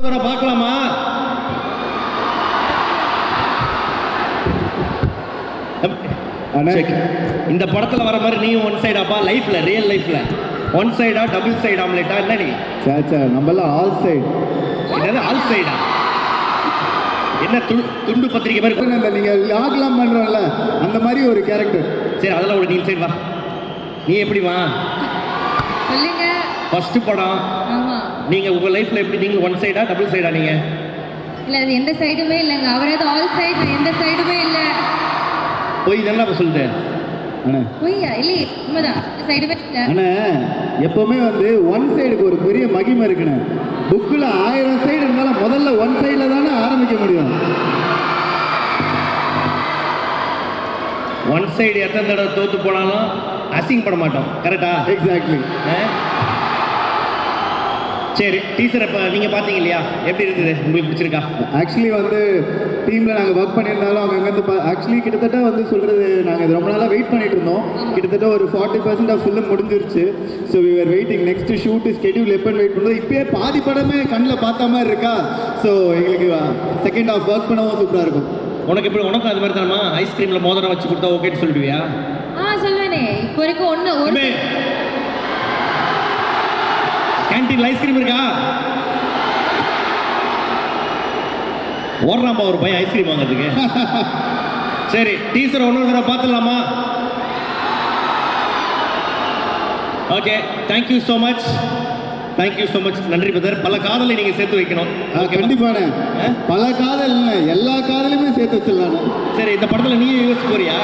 பார்க்கலாமா? இந்த படத்துல வர மாதிரி நீயும் ஒன் சைடாப்பா? லைஃப்ல, ரியல் லைஃப்ல ஒன் சைடா டபுள் சைடு ஆம்லெட்டா என்ன நீ? சாச்சா நம்மலாம் ஆல் சைடு. என்னது ஆல் சைடா? என்ன துண்டு பத்திரிக்கை மாதிரி நீங்க லாக்லாம் பண்றோம்ல அந்த மாதிரி ஒரு கேரக்டர். சரி அதெல்லாம் ஒரு நீ சைடு வா. நீ எப்படி வா சொல்லுங்க. ஃபர்ஸ்ட் படம். ஆமா. நீங்க உங்க லைஃப்ல எப்படி? நீங்க ஒன் சைடா டபுள் சைடா? நீங்க இல்ல அது எந்த சைடுமே இல்லங்க. அவரது ஆல் சைடு, நான் எந்த சைடுமே இல்ல. போய் இதெல்லாம் அப்ப சொல்லிட்டு அண்ணா போய்யா இல்லையே உண்மைதான். சைடுமே இல்ல. அண்ணா எப்பவுமே வந்து ஒன் சைடுக்கு ஒரு பெரிய மகிமை இருக்குண்ணே. புக்கில் 1000 சைடு இருந்தாலும் முதல்ல ஒன் சைடில் தானே ஆரம்பிக்க முடியும். ஒன் சைடு எத்தனை தடவை தோத்து போனாலும் அசிங்கப்பட மாட்டோம். கரெக்டா? எக்ஸாக்ட்லி. சரி டீச்சர் இப்போ நீங்கள் பார்த்தீங்க இல்லையா? எப்படி இருக்குது? உங்களுக்கு பிடிச்சிருக்கா? ஆக்சுவலி வந்து டீமில் நாங்கள் ஒர்க் பண்ணியிருந்தாலும் அவங்க அங்கேருந்து ஆக்சுவலி கிட்டத்தட்ட வந்து சொல்கிறது நாங்கள் இது ரொம்ப நாளாக வெயிட் பண்ணிட்டு இருந்தோம். கிட்டத்தட்ட ஒரு 40% ஆஃப் ஃபிலிம் முடிஞ்சிருச்சு. So we are waiting next shoot schedule எப்போன்னு வெயிட் பண்ணுறோம். இப்போயே பாதி படமே கண்ணில் பார்த்த மாதிரி இருக்கா. ஸோ எங்களுக்கு செகண்ட் ஹாஃப் ஒர்க் பண்ணவும் சூப்பராக இருக்கும். உனக்கு எப்படி? உனக்கு அது மாதிரி தானமா? ஐஸ்கிரீமில் மோதிரம் வச்சு கொடுத்தா ஓகேன்னு சொல்லிடுவியா? சொல்லுவேனே. இப்போ வரைக்கும் ஒன்று கேன்டீன்ல ஐஸ்கிரீம் இருக்கா? ஓடுறாம்பா ஒரு பையன் ஐஸ்கிரீம் வாங்கிறதுக்கு. சரி டீச்சர் ஒன்று தடவை பார்த்துடலாமா? Okay thank you so much. Thank you so much. நன்றி பிரதர். பல காதலை நீங்கள் சேர்த்து வைக்கணும். கண்டிப்பாண்ணே. பல காதல் இல்லை, எல்லா காதலையுமே சேர்த்து வச்சிடலாண்ணே. சரி இந்த படத்தில் நீ யூஎஸ் போறியா?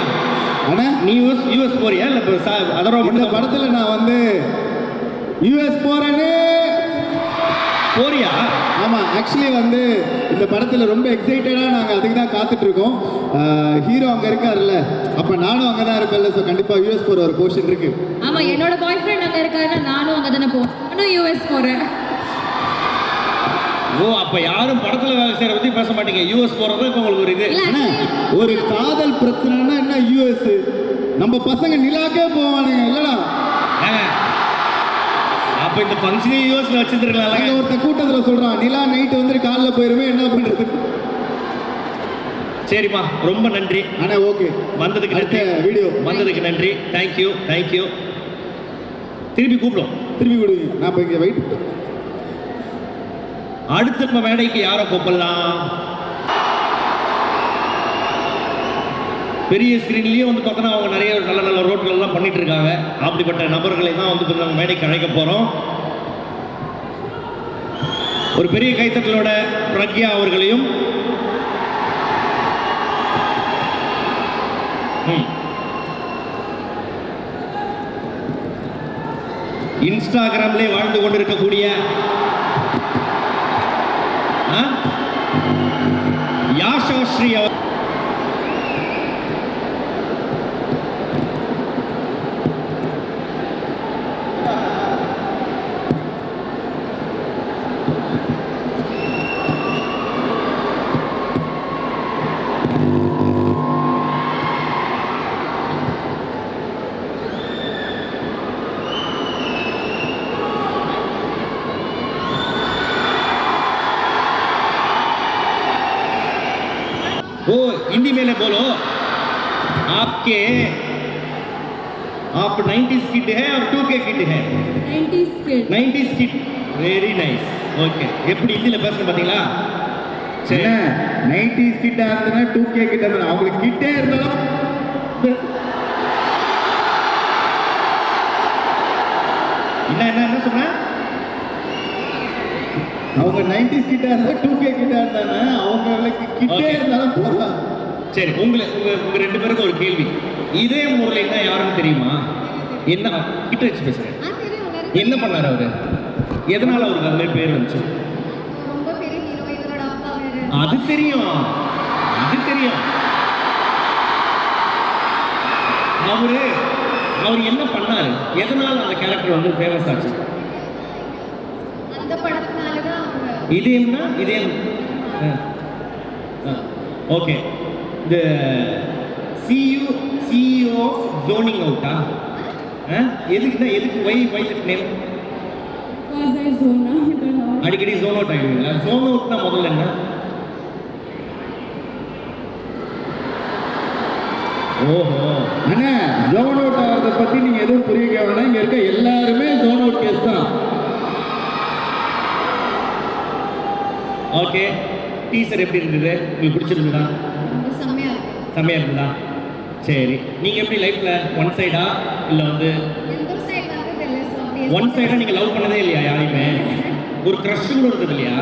அண்ணா நீ யூஎஸ் போறியா இல்லை அதரோ? இந்த படத்தில் நான் வந்து யூஎஸ் போறேன்னு போறியா? ஆமாம். ஆக்சுவலி வந்து இந்த படத்தில் ரொம்ப எக்ஸைட்டடாக நாங்கள் அதுக்கு தான் காத்துட்ருக்கோம். ஹீரோ அங்கே இருக்காருல்ல, அப்போ நானும் அங்கே தான் இருக்கேன்ல. ஸோ கண்டிப்பாக யூஎஸ் போகிற ஒரு போர்ஷன் இருக்கு. ஆமாம், என்னோட பாய் ஃப்ரெண்ட் அங்கே இருக்காருன்னா நானும் அங்கே தானே போவேன். நானும் யூஎஸ் போகிறேன். ஓ அப்போ யாரும் படத்தில் வேலை செய்கிற பற்றி பேச மாட்டீங்க. யூஎஸ் போகிறது இப்போ உங்களுக்கு ஒரு இது. ஒரு காதல் பிரச்சனைனா என்ன யூஎஸ்? நம்ம பசங்க நிலாக்கே போவானுங்க இல்லைடா. அப்போ இந்த ஃபங்க்ஷனே யூஎஸ்ல வச்சுருந்துருக்கலாம். ஒருத்த கூட்டத்தில் சொல்கிறான் நிலா நைட்டு வந்து காலைல போயிருவேன், என்ன பண்ணுறது? சரிம்மா ரொம்ப நன்றி. ஆனால் ஓகே வந்ததுக்கு நன்றி. வீடியோ வந்ததுக்கு நன்றி. Thank you thank you. திருப்பி கூப்பிடும். திருப்பி விடுங்க. நான் இப்போ இங்கே வெயிட். அடுத்த நம்ம மேடைக்கு யாரை கூப்பிடலாம்? பெரிய ஸ்க்ரீன்லேயும் வந்து பார்த்தோன்னா அவங்க நிறைய நல்ல நல்ல ரோட்கள்லாம் பண்ணிட்டு இருக்காங்க. அப்படிப்பட்ட நபர்களை தான் வந்து நம்ம மேடைக்கு அழைக்க போகிறோம். ஒரு பெரிய கைத்தட்டலோட பிரக்யா அவர்களையும் இன்ஸ்டாகிராம்லேயே வாழ்ந்து கொண்டிருக்கக்கூடிய யாஷா ஸ்ரீ அவர். ओ हिंदी में बोलो। आपके आप 90s किड है और 2K किड है? 90s kid. Very nice. Okay எப்படி ஹிந்தில பேசுறது பாத்தீங்களா? சரி 90s கிட் ஆகுதுன்னா 2K கிட் ஆகுது. அவங்களுக்கு கிட்டே இருந்தாலும் என்ன சொன்ன? அவங்க 90s கிட்ட இருந்தா 2K கிட்ட இருந்தானே அவங்களுக்கு கிட்டே இருந்தாலும் போறா. சரி உங்க ரெண்டு பேருக்கு ஒரு கேள்வி. இதே முரளின்னா யாருன்னு தெரியுமா? என்ன கிட்ட வச்சு பேசுறேன். என்ன பண்ணாரு அவரு? எதனால அவருக்கு அந்த பேர் வந்துச்சு? ரொம்ப பெரிய ஹீரோ இவரோட அப்பா. அது தெரியும், அது தெரியும். அவர் என்ன பண்ணாரு? எதனால அந்த கேரக்டர் வந்து ஃபேமஸ் ஆச்சு? அந்த படத்தினால தான். இதேம்னா இதே ஓகே. இந்த CEO ஆஃப் ஜோனிங் அவுட்டா? எதுக்கு why that name? because I zone out a lot. அடிக்கடி ஜோன் அவுட் ஆகிடுவீங்களா? ஜோன் அவுட்னா முதல்ல என்ன? ஓஹோ, அண்ணா ஜோன் அவுட் ஆகிறத பற்றி நீங்கள் எதுவும் புரிய வேணாம். இங்கே இருக்க எல்லாருமே ஜோன் அவுட் கேஸ் தான். ஓகே. டீசர் எப்படி இருந்தது? உங்களுக்கு பிடிச்சிருந்ததா? ரொம்ப செம்மையா இருக்கு. செம்மையாக இருந்ததா? சரி, நீங்கள் எப்படி லைஃப்பில் ஒன் சைடா இல்லை வந்து எந்த ஒரு சைடு வந்தது இல்லை. ஸோ அப்படியே ஒன் சைடாக நீங்கள் லவ் பண்ணதே இல்லையா யாரையுமே? ஒரு க்ரஷ் கூட இருந்தது இல்லையா?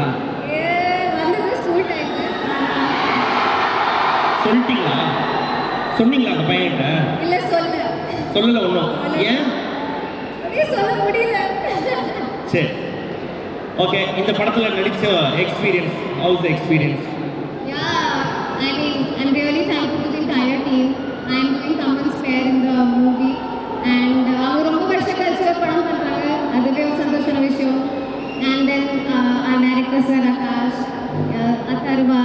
வந்தது ஸ்கூல் டைமில். சொல்லிட்டீங்களா? சொன்னீங்களா அந்த பையன்கிட்ட? இல்லை சொல்ல சொல்லலை ஒன்றும். ஏன்? அப்படியே சொல்ல முடியல. சரி, ஓகே. இந்த படத்தில் நடித்த experience, house the experience? Yeah, I mean, I'm really thankful to the entire team. I'm doing Kamal's pair in the movie. And அவங்க ரொம்ப வருஷம் கழிச்சு ஒரு படம் பண்ணுறாங்க, அதுவே ஒரு சந்தோஷமான விஷயம். And then our director sir Akash, Atharva,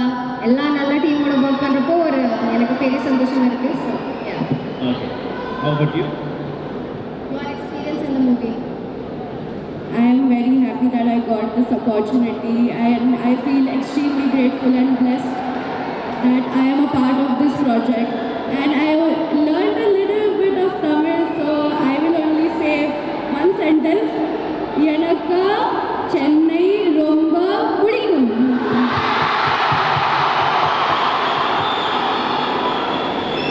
எல்லா நல்ல டீமோட ஒர்க் பண்ணுறப்போ ஒரு எனக்கு பெரிய சந்தோஷம் இருக்குது. So okay. How about you? your experience in the movie? I am very happy that I got this opportunity, and I feel extremely grateful and blessed that I am a part of this project. And I learned a little bit of Tamil, so I will only say one sentence. Yanakka Chennai romba pudikkum.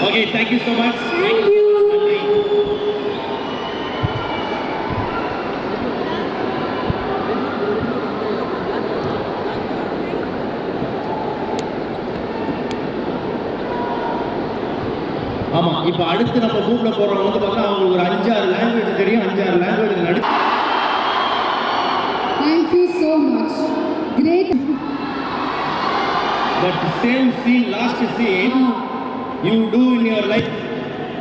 Okay, thank you so much. Thank you. நன்றி. ஆமா, இப்போ அடுத்து நம்ம கூப்பிட போறவங்க வந்து பார்த்தா அவங்களுக்கு ஒரு 5-6 லாங்குவேஜ் தெரியும். 5-6 லாங்குவேஜ் நடி. Thank you so much. Great. That same scene, last scene, you do in your life,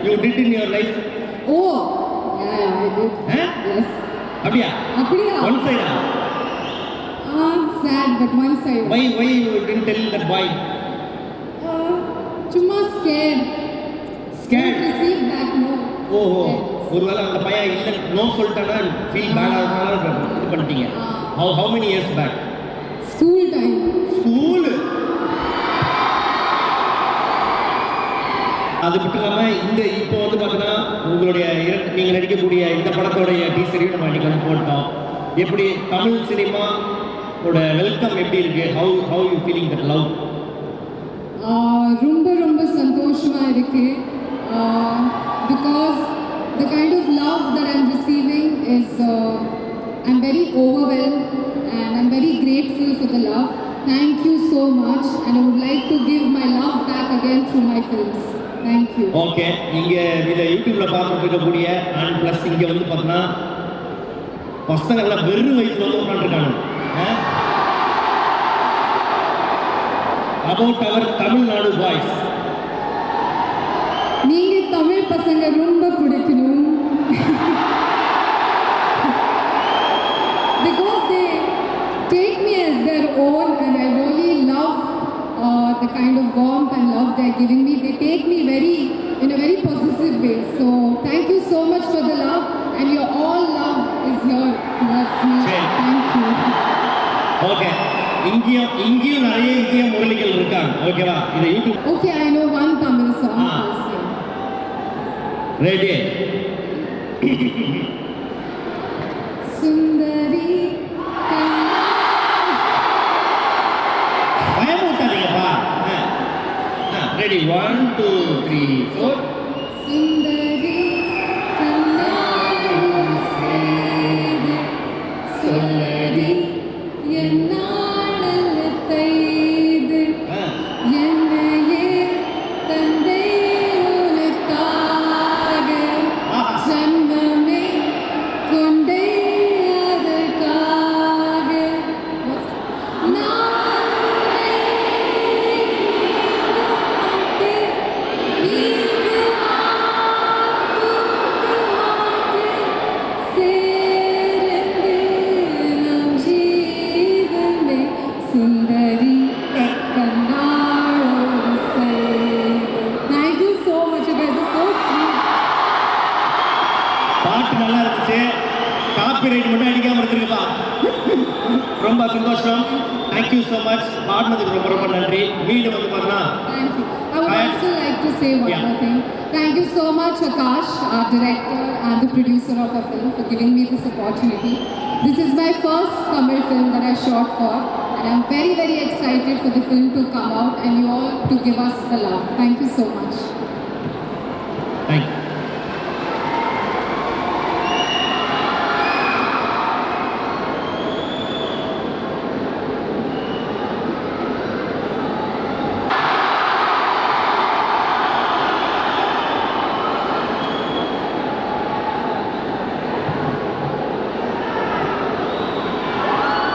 you did in your life. Oh, yeah, I did. Yes. அப்படியா? அப்படியா? One side. Sad, but one side. Why you didn't tell that boy? சும்மா scared. Scared? Don't receive back, no. ஓஹோ, ஒருவேளை அந்த பையன் இல்லை no சொல்லிட்டானா feel bad ஆகுறதுனால இது பண்ணிட்டீங்க. How many years back? School time. School. அது மட்டும் இல்லாமல் இந்த இப்போ வந்து பார்த்தீங்கன்னா உங்களுடைய நீங்கள் நடிக்கக்கூடிய இந்த படத்தோடைய டீசரையும் நம்ம அன்றைக்கி வந்து போட்டோம். எப்படி தமிழ் சினிமாவோட வெல்கம் எப்படி இருக்கு? How you feeling that love? ரொம்ப ரொம்ப சந்தோஷமா இருக்கு. Because the kind of love that I'm receiving is I'm very overwhelmed and I'm very grateful for the love. Thank you so much, and I would like to give my love back again through my films. Thank you. Okay, இங்கே இதை யூடியூப்பில் பார்த்துட்டு இருக்கக்கூடிய and plus இங்கே வந்து பார்த்தீங்கன்னா பசங்கள்லாம் வெறும் வயசுல வந்து உட்காந்துருக்காங்க. About our Tamil Nadu boys. நீங்க தமிழ் பசங்க ரொம்ப பிடிக்கணும். Because they take me as their own, and I really love the kind of warmth and love they're giving me. They take me in a very positive way. So thank you so much for the love, and your all love is here towards me. Sure. Thank you. Okay, இங்கேயும் நிறைய இந்திய முரளிகள் இருக்காங்க. ஓகேவா? இதை YouTube. Okay, I know one Tamil song. Ah. I'll sing. Ready? Sundari பயமுட்டாதீங்கப்பா. Ready? 1 2 3 4. Sundari கண்ணாடி சேரு சொல்லடி என்னாடல் தைது என்னையே தந்தை உனக்காக ஜன்மமே கொண்டே அதற்காக நான் நீ காப்பிரைட் மட்டும் அடிக்காம இருக்குப்பா. ரொம்ப சந்தோஷம். Thank you so much. பாடினதுக்கு ரொம்ப ரொம்ப நன்றி. வீடு வந்து பார்த்தீங்கன்னா Thank you. I would also like to say one more thing. Thank you so much, Akash, our director and the producer of the film, for giving me this opportunity. This is my first Tamil film that I shot for, and I'm very, very excited for the film to come out and you all to give us the love. Thank you so much. Thank you.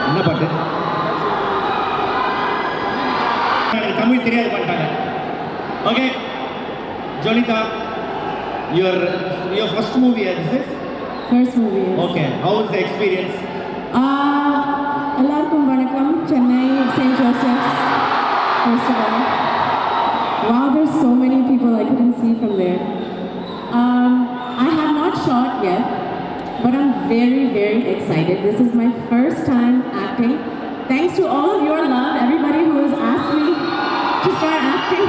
என்ன பாட்டு? எனக்கு தமிழ் தெரியாது பண்ணிட்டாங்க. Okay Jonita, your first movie is this? First movie. Okay, how was the experience? எல்லாருக்கும் வணக்கம். Chennai, St. Joseph's. First of all, wow, there's so many people I couldn't see from there. I have not shot yet, but I'm very, very excited. This is my first time acting. Thanks to all of your love, everybody who has asked me to start acting.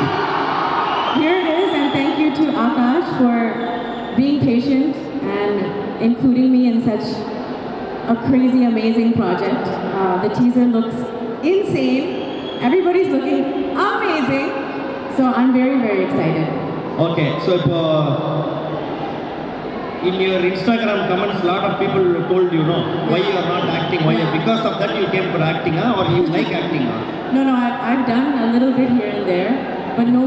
Here it is, and thank you to Akash for being patient and including me in such a crazy, amazing project. The teaser looks insane. Everybody's looking amazing. So I'm very, very excited. Okay, so in your Instagram comments, a lot of people told you, no, why you are not acting, why you, because of that you came for acting, or you like acting? No, I've done a little bit here and there, but no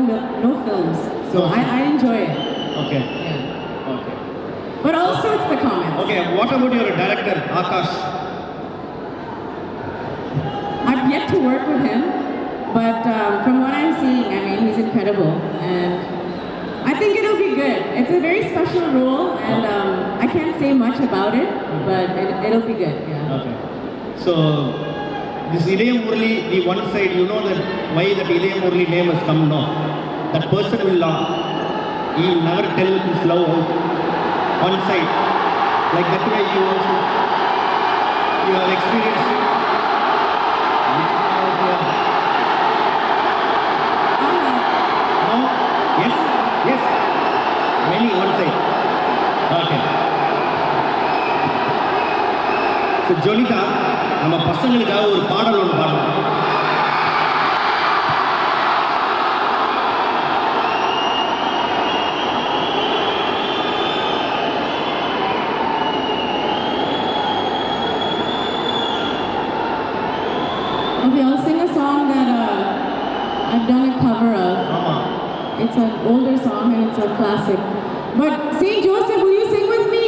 films. So No. I enjoy it. Okay, Yeah. okay. But also it's the comments. Okay, what about your director, Akash? I've yet to work with him, but from what I'm seeing, I mean, he's incredible, and I think it'll be good. It's a very special role, and I can't say much about it, but it'll be good. Yeah. Okay. So, this Idayam Murali, the one side, you know that why that Idayam Murali name has come now. That person will he will never tell his love out. One side. Like that way you also, you have experienced it. No? Yes? Yes? Many one side. Okay. So, Jonita, நம்ம பசங்களுக்காக ஒரு பாடல் ஒன்று பாடலாம். Okay, I'll sing a song that I've done a cover of. ஆமா. It's an older song and it's a classic. But St. Joseph, will you sing with me?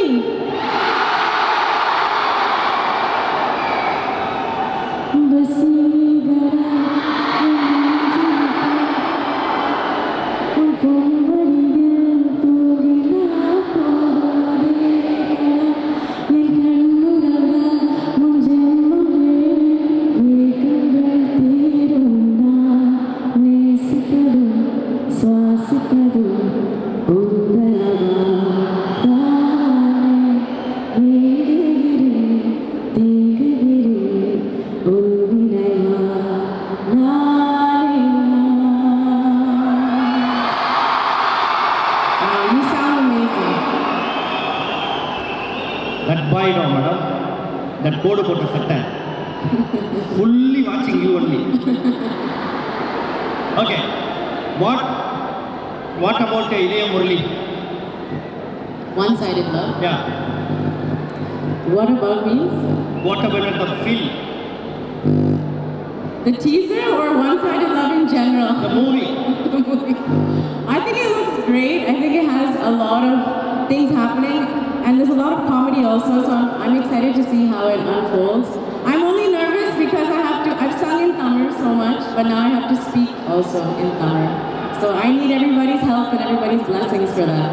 You sound amazing. That boy, no, madam. That கோடு போட்ட சட்டை. Fully watching you only. Okay. What about Idayam Murali? One-sided love. Yeah. What about me? What about the film? The teaser or one-sided love in general? The movie. The movie. I think it looks great. I think it has a lot of things happening, and there's a lot of comedy also. So I'm excited to see how it unfolds. I'm only nervous because I've sung in Tamil so much, but now I have to speak also in Tamil. So I need everybody's help and everybody's blessings for that.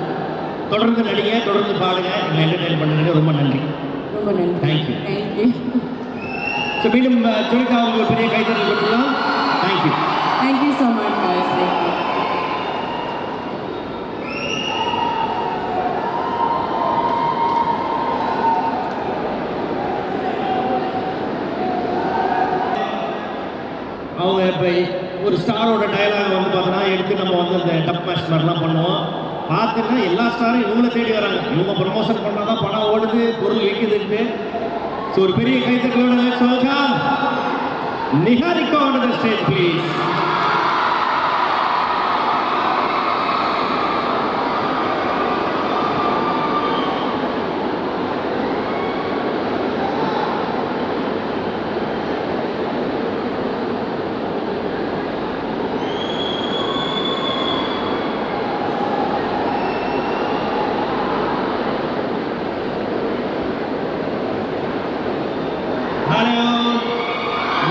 தொடர்ந்து நடிங்க, தொடர்ந்து பாடுங்க, எங்களை entertain பண்ணுங்க. ரொம்ப நன்றி. ரொம்ப நன்றி. Thank you. Thank you. So மீண்டும் ஜோனிதா உங்களுக்கு பெரிய கைத்தறல் கொடுக்கலாம். Thank you. Thank you so much, guys. Thank you. அவங்க இப்போ ஒரு ஸ்டாரோட டயலாக் வந்து பார்த்தோன்னா எடுத்து நம்ம வந்து அந்த டப் மேட்ச் மாதிரிலாம் பண்ணுவோம். பார்த்தீங்கன்னா எல்லா ஸ்டாரும் இவங்களை தேடி வராங்க. இவங்க ப்ரமோஷன் பண்ணால் தான் பணம் ஓடுது, பொருள் விற்குதுன்ட்டு. ஸோ ஒரு பெரிய கைத்தட்டலோட welcome Niharika on the stage please.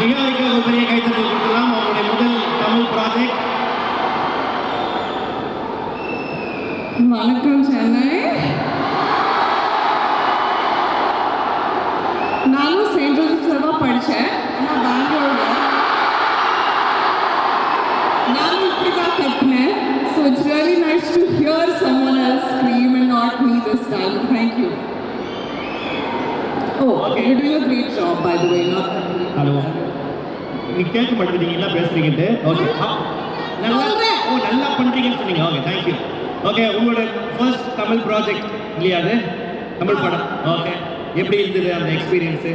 Niharika ஒரு பெரிய கைத்தட்டல் கொடுக்கலாம். அவங்களுடைய முதல் தமிழ் ப்ராஜெக்ட். வணக்கம் சென்னை. நானும் செயின்ட் ஜோசப்ல தான் படித்தேன். ஆனால் பெங்களூரில் நானும் இப்படி தான் கற்றுனேன். So it's really nice to hear someone else scream and not me this time. Thank you. Oh, you doing a great job by the way. Not hello, நீ கேட்க மாட்டேங்கிறீங்க என்ன பேசுறீங்கன்ட்டு. ஓகே, நல்லா பண்றீங்கன்னு சொன்னீங்க. Okay, thank you. ஓகே, உங்களோட first Tamil project இல்லையா அது? தமிழ் படம். ஓகே, எப்படி இருந்தது அந்த experience?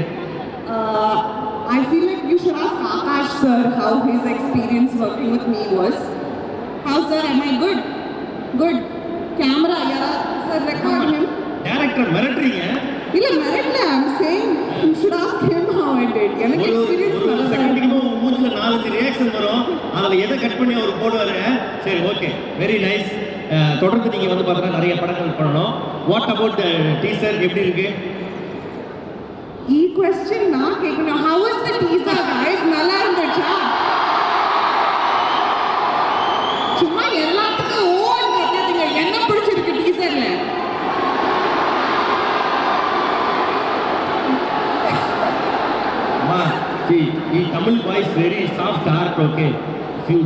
I feel like you should ask Akash sir how his experience working with me was. How sir, am I good? Good. Camera, yeah, sir, record him. Director மிரட்டுறீங்க. இல்ல மிரட்டல, I'm saying you should ask him how I did. எனக்கு experience ஒரு செகண்டுக்கு உங்க மூஞ்சில 4 reaction வரும். அதுல எதை கட் பண்ணி அவர் போடுவாரு. சரி, ஓகே, வெரி நைஸ். தொடர்ந்து நீங்க வந்து பார்த்தா நிறைய படங்கள் பண்ணணும். வாட் அபவுட் டீசர் எப்படி இருக்கு? question நான் கேட்கணும். How was the teaser guys? நல்லா இருந்துச்சா? சும்மா எல்லாத்துக்கும் ஓன் கட்டாதீங்க. என்ன பிடிச்சிருக்கு டீசர்ல? அம்மா, see, Tamil voice very soft heart, okay? If you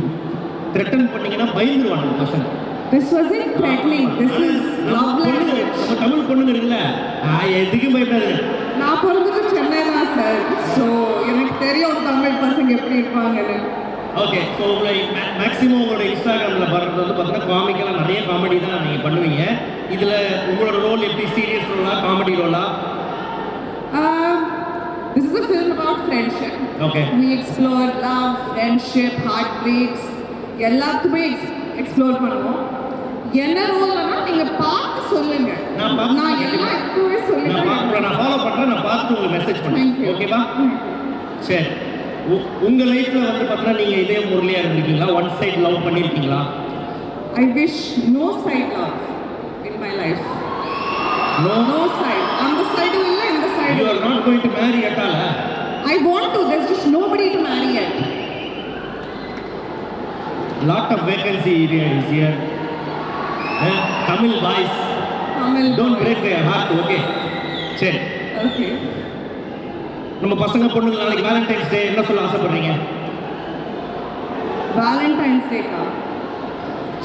threaten பண்ணீங்கன்னா பயந்துருவாங்க பசங்க. This wasn't threatening. This is love language. நம்ம தமிழ் பொண்ணுங்க இருக்குல்ல, எதுக்கும் பயப்படாது. நான் பிறந்தது சென்னை தான் சார். ஸோ எனக்கு தெரியும் தமிழ் பசங்க எப்படி இருப்பாங்கன்னு. ஓகே, ஸோ உங்களை மேக்ஸிமம் உங்களோட இன்ஸ்டாகிராமில் வர்றது வந்து பார்த்தீங்கன்னா காமிக்கெல்லாம் நிறைய காமெடி தான் நீங்கள் பண்ணுவீங்க. இதில் உங்களோட ரோல் எப்படி சீரியஸ் ரோலா காமெடி ரோலா? This is a film about friendship. Okay. We explore love, friendship, heartbreaks. எல்லாத்துமே எக்ஸ்ப்ளோர் பண்ணுவோம். என்ன ரோல்னா நீங்க பார்த்து சொல்லுங்க. நான் எல்லாம் இப்பவே சொல்லிட்டேன். நான் ஃபாலோ பண்றேன். நான் பார்த்து உங்களுக்கு மெசேஜ் பண்றேன். ஓகேவா? சரி. உங்க லைஃப்ல வந்து பார்த்தா நீங்க இதே முரளியா இருந்திருக்கீங்களா? ஒன் சைடு லவ் பண்ணிருக்கீங்களா? I wish no side love in my life. No side. On the side illa in the side. You are not going to marry at all. I want to. There's just nobody to marry yet. Lot of vacancy area is here. Tamil boys. Tamil. Don't break their heart, okay? சரி. Okay. நம்ம பசங்க பொண்ணுங்க நாளைக்கு Valentine's டே என்ன சொல்ல ஆசைப்படுறீங்க? Valentine's டேக்கா?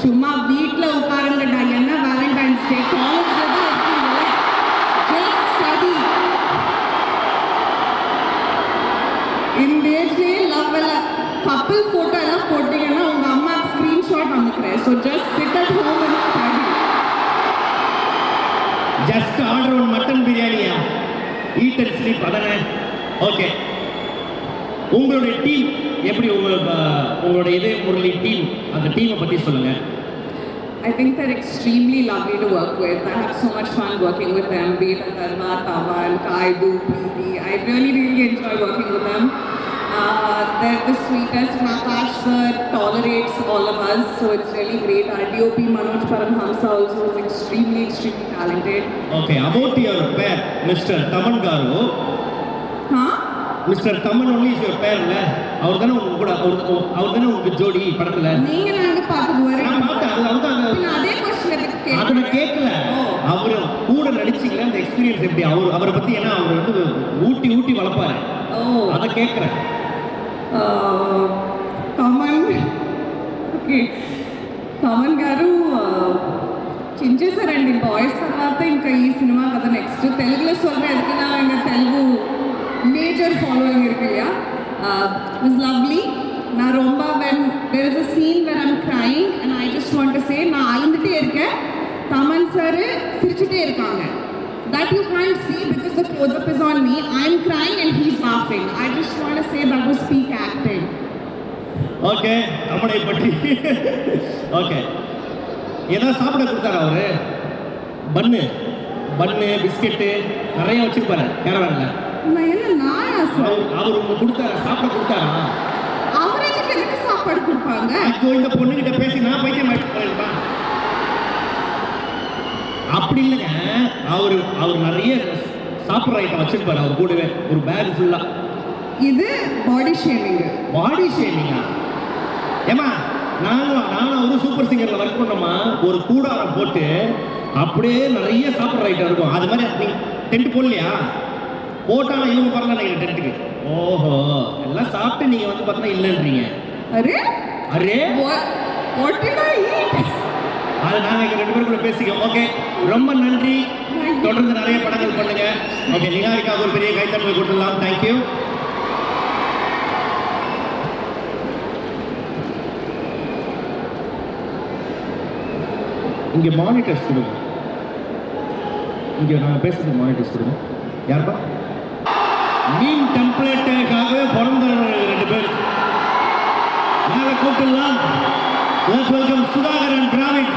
சும்மா வீட்ல உட்காருங்கடா. என்ன வேலண்டைன்ஸ் டே? காலேஜ்ல தான் இருக்கீங்களே. Just study. இந்த ஏஜ்லயே லவ் எல்லாம் கப்பல் போட்டோ எல்லாம் போட்டீங்கன்னா உங்க அம்மா ஸ்கிரீன்ஷாட் அனுப்புறேன். So just chit at home and study. Just order one mutton பிரியாணியா? ஈட் அண்ட் ஸ்லீப் அதானே? ஓகே, உங்களுடைய டீம் எப்படி? உங்களுடைய இதே முரளி டீம், அந்த டீமை பற்றி சொல்லுங்க. I think they're extremely lovely to work with. I have so much fun working with them. Be it Atarva, Taval, Kaidu, Preeti. I really enjoy working with them. They're the sweetest. Akash sir tolerates all of us, so it's really great. Our DOP Manoj Paramhamsa also is extremely talented. Okay, about your pair, Mr. Taman Garu. Huh? Mr. Taman only is your pair, இல்ல? அவர் தானே உங்க கூட, அவர் தானே உங்களுக்கு ஜோடி படத்துல? நீங்க நாங்க பார்த்தது வரை நான் பார்த்தேன். அது அதே क्वेश्चन எனக்கு அதை நான் கேட்கல. அவரு கூட நடிச்சீங்களா? அந்த எக்ஸ்பீரியன்ஸ் எப்படி? அவரை பத்தி ஏன்னா அவர் வந்து ஊட்டி வளர்ப்பாரு. அதை கேட்குறேன். తమన్ గారు చించేశారండి బాయ్స్ తర్వాత ఇంకా ఈ సినిమా కదా నెక్స్ట్ తెలుగులో சொல்ற எதுக்குன்னா எங்க தெலுங்கு மேஜர் ஃபாலோயிங் இருக்கு இல்லையா. இஸ் லவ்லி நான் ரொம்ப when there is a scene where I'm crying and I just want to say நான் அழுந்துட்டே இருக்கேன், தமன் சார் சிரிச்சுட்டே இருக்காங்க. That you can't see because the close-up is on me. I'm crying and he's laughing. I just want to say that was peak acting. Okay, தமனை பற்றி okay. ஏதாவது சாப்பிட கொடுத்தாரா அவரு? பன்னு பிஸ்கெட்டு நிறைய வச்சிருப்பாரு கேரவான்ல. நான் என்ன நாயா சார்? அவர் உங்களுக்கு கொடுத்தாரா, சாப்பிட கொடுத்தாரா? அவரே எதுக்கு சாப்பாடு கொடுப்பாங்க? ஐயோ, இந்த பொண்ணுகிட்ட பேசி நான் பைத்தியம் ஆயிட்டு அப்படி இல்லைங்க. அவர் நிறைய சாப்பிட்ற ஐட்டம் வச்சிருப்பாரு அவர் கூடவே, ஒரு பேக் ஃபுல்லா. இது பாடி ஷேமிங். பாடி ஷேமிங்கா? ஏமா, நானும் ஒரு சூப்பர் சிங்கர்ல ஒர்க் பண்ணோமா, ஒரு கூடாரம் போட்டு அப்படியே நிறைய சாப்பிட்ற ஐட்டம் இருக்கும். அது மாதிரி நீங்க டென்ட் போடலையா? போட்டாலும் இவங்க பண்ணலாம் நினைக்கிறேன் டென்ட்டுக்கு. ஓஹோ, எல்லாம் சாப்பிட்டு நீங்க வந்து பார்த்தீங்கன்னா இல்லைன்றீங்க. அரே அரே, what did I eat? அது நாங்கள் இங்கே 2 பேருக்குள்ள பேசிக்கோம். ஓகே, ரொம்ப நன்றி. தொடர்ந்து நிறைய படங்கள் பண்ணுங்க. ஓகே, நிகாரிக்காவுக்கு ஒரு பெரிய கைத்தட்டல் கொடுத்துடலாம். தேங்க்யூ. இங்கே மானிட்டர்ஸ் கொடுங்க. இங்கே நாங்கள் பேசுறது மானிட்டர்ஸ் கொடுங்க. யாருப்பா? மீன் டெம்ப்ளேட்டுக்காக பிறந்த 2 பேர் மேலே கூப்பிடலாம். Let's welcome Sudhakar and Dravid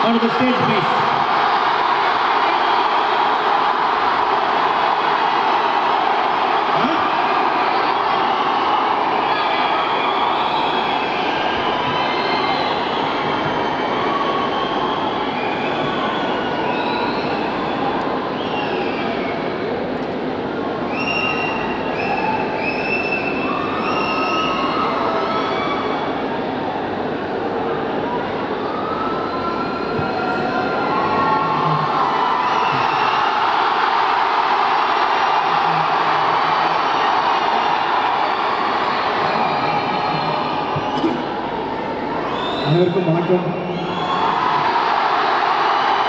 on the stage, please. அனைவருக்கும் வணக்கம்.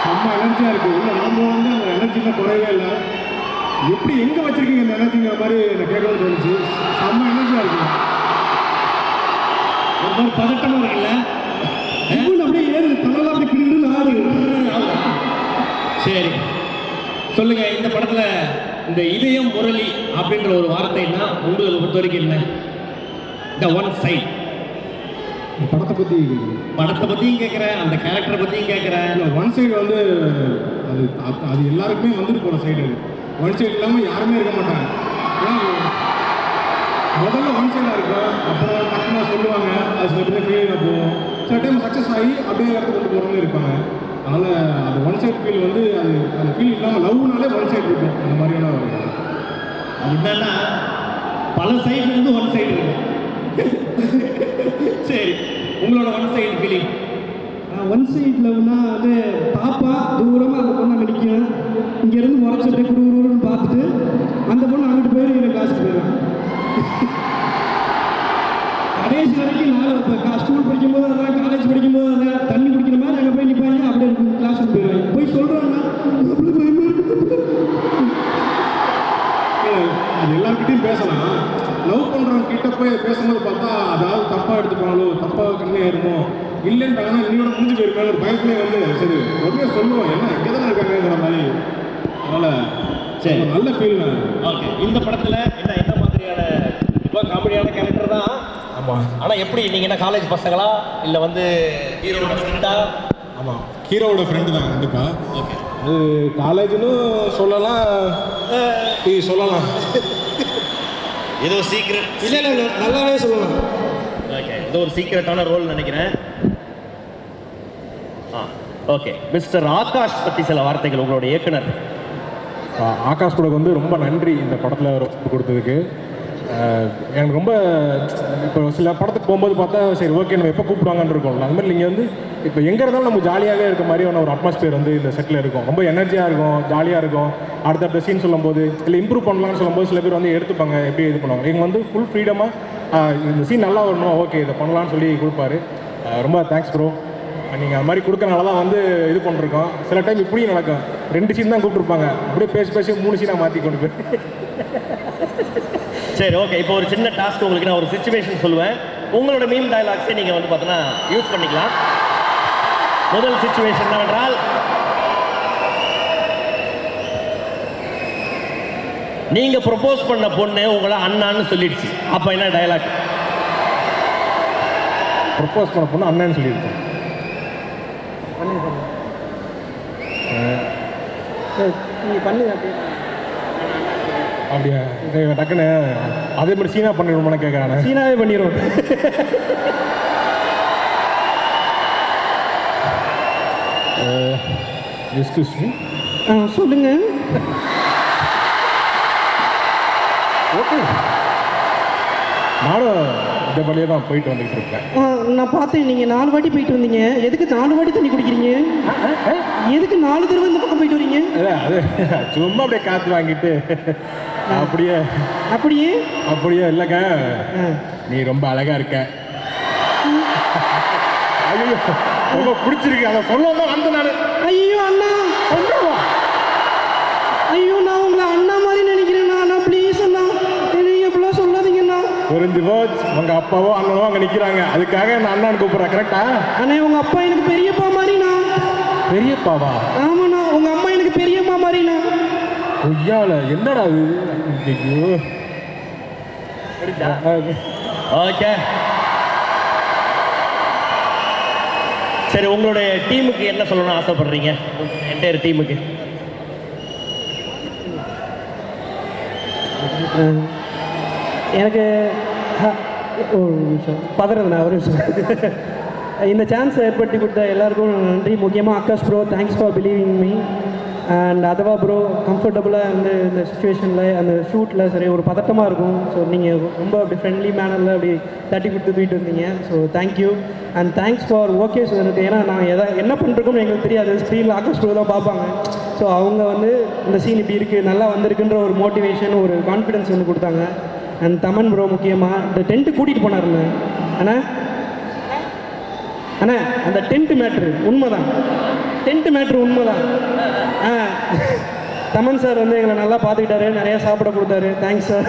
செம்ம எனர்ஜியாக இருக்குது. இல்லை, நம்ம வந்து அந்த எனர்ஜிலாம் குறையவே இல்லை. எப்படி எங்கே வச்சுருக்கீங்க அந்த எனர்ஜிங்கிற மாதிரி எனக்கு கேட்கவே தோணுச்சு. செம்ம எனர்ஜியாக இருக்குது. ஒரு மாதிரி பதட்டமாக இருக்குல்ல? அப்படியே ஏறு, தலைலாம் அப்படி கிண்டு ஆறு. சரி, சொல்லுங்க. இந்த படத்தில் இந்த இதயம் முரளி அப்படின்ற ஒரு வார்த்தைன்னா உங்களை பொறுத்த வரைக்கும் என்ன? The one side. படத்தை பற்றியும் கேட்குறேன், அந்த கேரக்டரை பற்றியும் கேட்குறேன். இல்லை, ஒன் சைடு வந்து அது எல்லாருக்குமே வந்துட்டு போகிற சைடு. ஒன் சைடு இல்லாமல் யாருமே இருக்க மாட்டாங்க. ஏன்னா முதல்ல ஒன் சைடாக இருக்கும், அப்புறம் டக்குனா சொல்லுவாங்க, அது சில பேர் ஃபெயிலாக போகும். சில டைம் சக்ஸஸ் ஆகி அப்படியே இடத்துக்கு கொண்டு போகிறவங்க இருப்பாங்க. அதனால் அது ஒன் சைட் ஃபீல் வந்து அந்த ஃபீல் இல்லாமல் லவ்னாலே ஒன் சைடு இருக்கும். அந்த மாதிரியான அது என்னன்னா பல சைட்லேருந்து ஒன் சைடு இருக்கும். சரி, உங்களோட one side feeling? One side லவ்னா வந்து பாப்பா தூரமாக அந்த பொண்ணை நடிக்கும், இங்கேருந்து முறைச்சிட்டு குடுன்னு பார்த்துட்டு அந்த பொண்ணு அங்கிட்டு போயிடும், எங்கள் கிளாஸுக்கு போயிடும். கடைசி வரைக்கும் நானும் இப்போ ஸ்கூல் படிக்கும்போது அதான், காலேஜ் படிக்கும்போது அதான், தண்ணி குடிக்கிற மாதிரி அங்கே போய் நிற்பாங்க, அப்படியே கிளாஸுக்கு போயிடுவாங்க. போய் சொல்கிறாங்கன்னா அப்படி பயமா இருக்கு. அது எல்லாருக்கிட்டையும் பேசலாம். லவ் பண்ணுறவங்க கிட்ட போய் பேசும்போது பார்த்தா அதாவது தப்பாக எடுத்துப்பாங்களோ, தப்பாக கம்மியாயிருமோ, இல்லைன்ட்டாங்கன்னா இன்னையோட முடிஞ்சு போயிருக்காங்க ஒரு பயத்திலே வந்து சரி உடனே சொல்லுவோம், என்ன இங்கே தானே இருக்காங்கிற மாதிரி. அதனால் சரி, நல்ல ஃபீல். ஓகே, இந்த படத்தில் என்ன மாதிரியான இப்போ காமெடியான கேரக்டர் தான்? ஆமாம். ஆனால் எப்படி நீங்கள் என்ன காலேஜ் பசங்களா இல்லை வந்து ஹீரோட ஃப்ரெண்டா? ஆமாம், ஹீரோவோட ஃப்ரெண்டு தான் கண்டிப்பாக. ஓகே, அது காலேஜ்னு சொல்லலாம், சொல்லலாம். ஏதோ சீக்ரெட்? இல்லை இல்லை, நல்லாவே சொல்லலாம். ஓகே, இது ஒரு சீக்ரெட்டான ரோல் நினைக்கிறேன். ஓகே, மிஸ்டர் ஆகாஷ் பற்றி சில வார்த்தைகள் உங்களோட இயக்குனர். ஆகாஷ் கூட வந்து ரொம்ப நன்றி இந்த படத்தில் ரொம்ப கொடுத்ததுக்கு. எனக்கு ரொம்ப இப்போ சில படத்துக்கு போகும்போது பார்த்தா சரி ஓகே நம்ம எப்போ கூப்பிடுவாங்கன்னு இருக்கோம்ல, அந்த மாதிரி நீங்கள் வந்து இப்போ எங்கே இருந்தாலும் நம்ம ஜாலியாகவே இருக்க மாதிரியான ஒரு அட்மாஸ்பியர் வந்து இந்த செட்டில் இருக்கும். ரொம்ப எனர்ஜியாக இருக்கும், ஜாலியாக இருக்கும். அடுத்தடுத்த சீன் சொல்லும்போது இல்லை இம்ப்ரூவ் பண்ணலாம்னு சொல்லும்போது சில பேர் வந்து எடுத்துப்பாங்க, எப்படி இது பண்ணுவாங்க. இவங்க வந்து ஃபுல் ஃப்ரீடமாக இந்த சீன் நல்லா வரணும், ஓகே இதை பண்ணலான்னு சொல்லி கொடுப்பாரு. ரொம்ப தேங்க்ஸ் ப்ரோ. நீங்கள் அது மாதிரி கொடுக்கறனால தான் வந்து இது பண்ணிருக்கோம். சில டைம் இப்படியும் நடக்கும், 2 சீன் தான் கூப்பிட்ருப்பாங்க, அப்படியே பேசி 3 சீனாக மாற்றி கொண்டு போய். சரி, ஓகே, இப்போ ஒரு சின்ன டாஸ்க் உங்களுக்கு நான் ஒரு சிச்சுவேஷன் சொல்லுவேன், உங்களோட மீம் டயலாக்ஸை நீங்கள் வந்து பார்த்தோன்னா யூஸ் பண்ணிக்கலாம். முதல் சிச்சுவேஷன் என்னவென்றால், நீங்க ப்ரொபோஸ் பண்ண பொண்ணு உங்களை அண்ணான்னு சொல்லிடுச்சு. அப்ப என்ன டயலாக்? ப்ரப்போஸ் பண்ண பொண்ணு அண்ணன்னு சொல்லியிருக்கேன். அப்படியா? டக்குன்னு அதே மாதிரி சீனா பண்ணிடுவோம்னு கேட்குறானே. சீனாவே பண்ணிடுவோம். Excuse me. சொல்லுங்க. ஓகே, நானும் இந்த வழியாக தான் போயிட்டு வந்துக்கிட்டு இருக்கேன். நான் பார்த்தேன், நீங்கள் 4 வாட்டி போயிட்டு வந்தீங்க. எதுக்கு 4 வாட்டி தண்ணி குடிக்கிறீங்க? எதுக்கு 4 தடவை இந்த பக்கம் போயிட்டு வரீங்க? அது சும்மா அப்படியே காற்று வாங்கிட்டு அப்படியே அப்படியே அப்படியே இல்லைங்க, நீ ரொம்ப அழகா இருக்க. ஐயோ, ரொம்ப பிடிச்சிருக்கு. அதை சொல்லணும் வந்து நான். ஐயோ அண்ணா, ஐயோ நான் உங்களை அண்ணா மாதிரி நினைக்கிறேண்ணா. அண்ணா ப்ளீஸ் அண்ணா, நீங்கள் எப்படிலாம் சொல்லாதீங்கண்ணா. புரிஞ்சு போச்சு. உங்க அப்பாவோ அண்ணனோ அங்கே நிற்கிறாங்க, அதுக்காக நான் அண்ணான்னு கூப்பிட்றேன். கரெக்டா? அண்ணே, உங்கள் அப்பா எனக்கு பெரியப்பா மாதிரிண்ணா. பெரியப்பாவா? ஆமாண்ணா, உங்கள் அம்மா எனக்கு பெரியம்மா மாதிரிண்ணா. கொய்யால என்னடா அது? ஐயோ. ஓகே, சரி, உங்களுடைய டீமுக்கு என்ன சொல்லணும்னு ஆசைப்படுறீங்க? என்டையர் டீமுக்கு. எனக்கு ஒரு நிமிஷம் பதறதுண்ணா, ஒரு நிமிஷம். இந்த சான்ஸ் ஏற்படுத்தி கொடுத்த எல்லாருக்கும் நன்றி. முக்கியமாக Akash bro, thanks for believing me. And அதுவா ப்ரோ, கம்ஃபர்டபுளாக வந்து இந்த சுச்சுவேஷனில் அந்த ஷூட்டில் சரி ஒரு பதட்டமாக இருக்கும். ஸோ நீங்கள் ரொம்ப அப்படி ஃப்ரெண்ட்லி மேனரில் அப்படி தட்டி கொடுத்து போயிட்டு வந்தீங்க. So thank you and thanks for okay எனக்கு. ஏன்னா நான் என்ன பண்ணிருக்கோம்னு எங்களுக்கு தெரியாது. ஸ்க்ரீனில் ஆகாஷ் ப்ரோ தான் பார்ப்பாங்க. ஸோ அவங்க வந்து இந்த சீன் இப்படி இருக்குது, நல்லா வந்திருக்குன்ற ஒரு மோட்டிவேஷன், ஒரு கான்ஃபிடென்ஸ் வந்து கொடுத்தாங்க. அண்ட் தமன் ப்ரோ முக்கியமாக இந்த டென்ட்டு கூட்டிகிட்டு போனாருங்க. அண்ணா அண்ணா, அந்த டென்ட்டு மேட்ரு உண்மைதான். டென்ட்டு மேட்ரு உண்மைதான். தமன் சார் வந்து எங்களை நல்லா பார்த்துக்கிட்டாரு, நிறையா சாப்பிட கொடுத்தாரு. Thanks sir.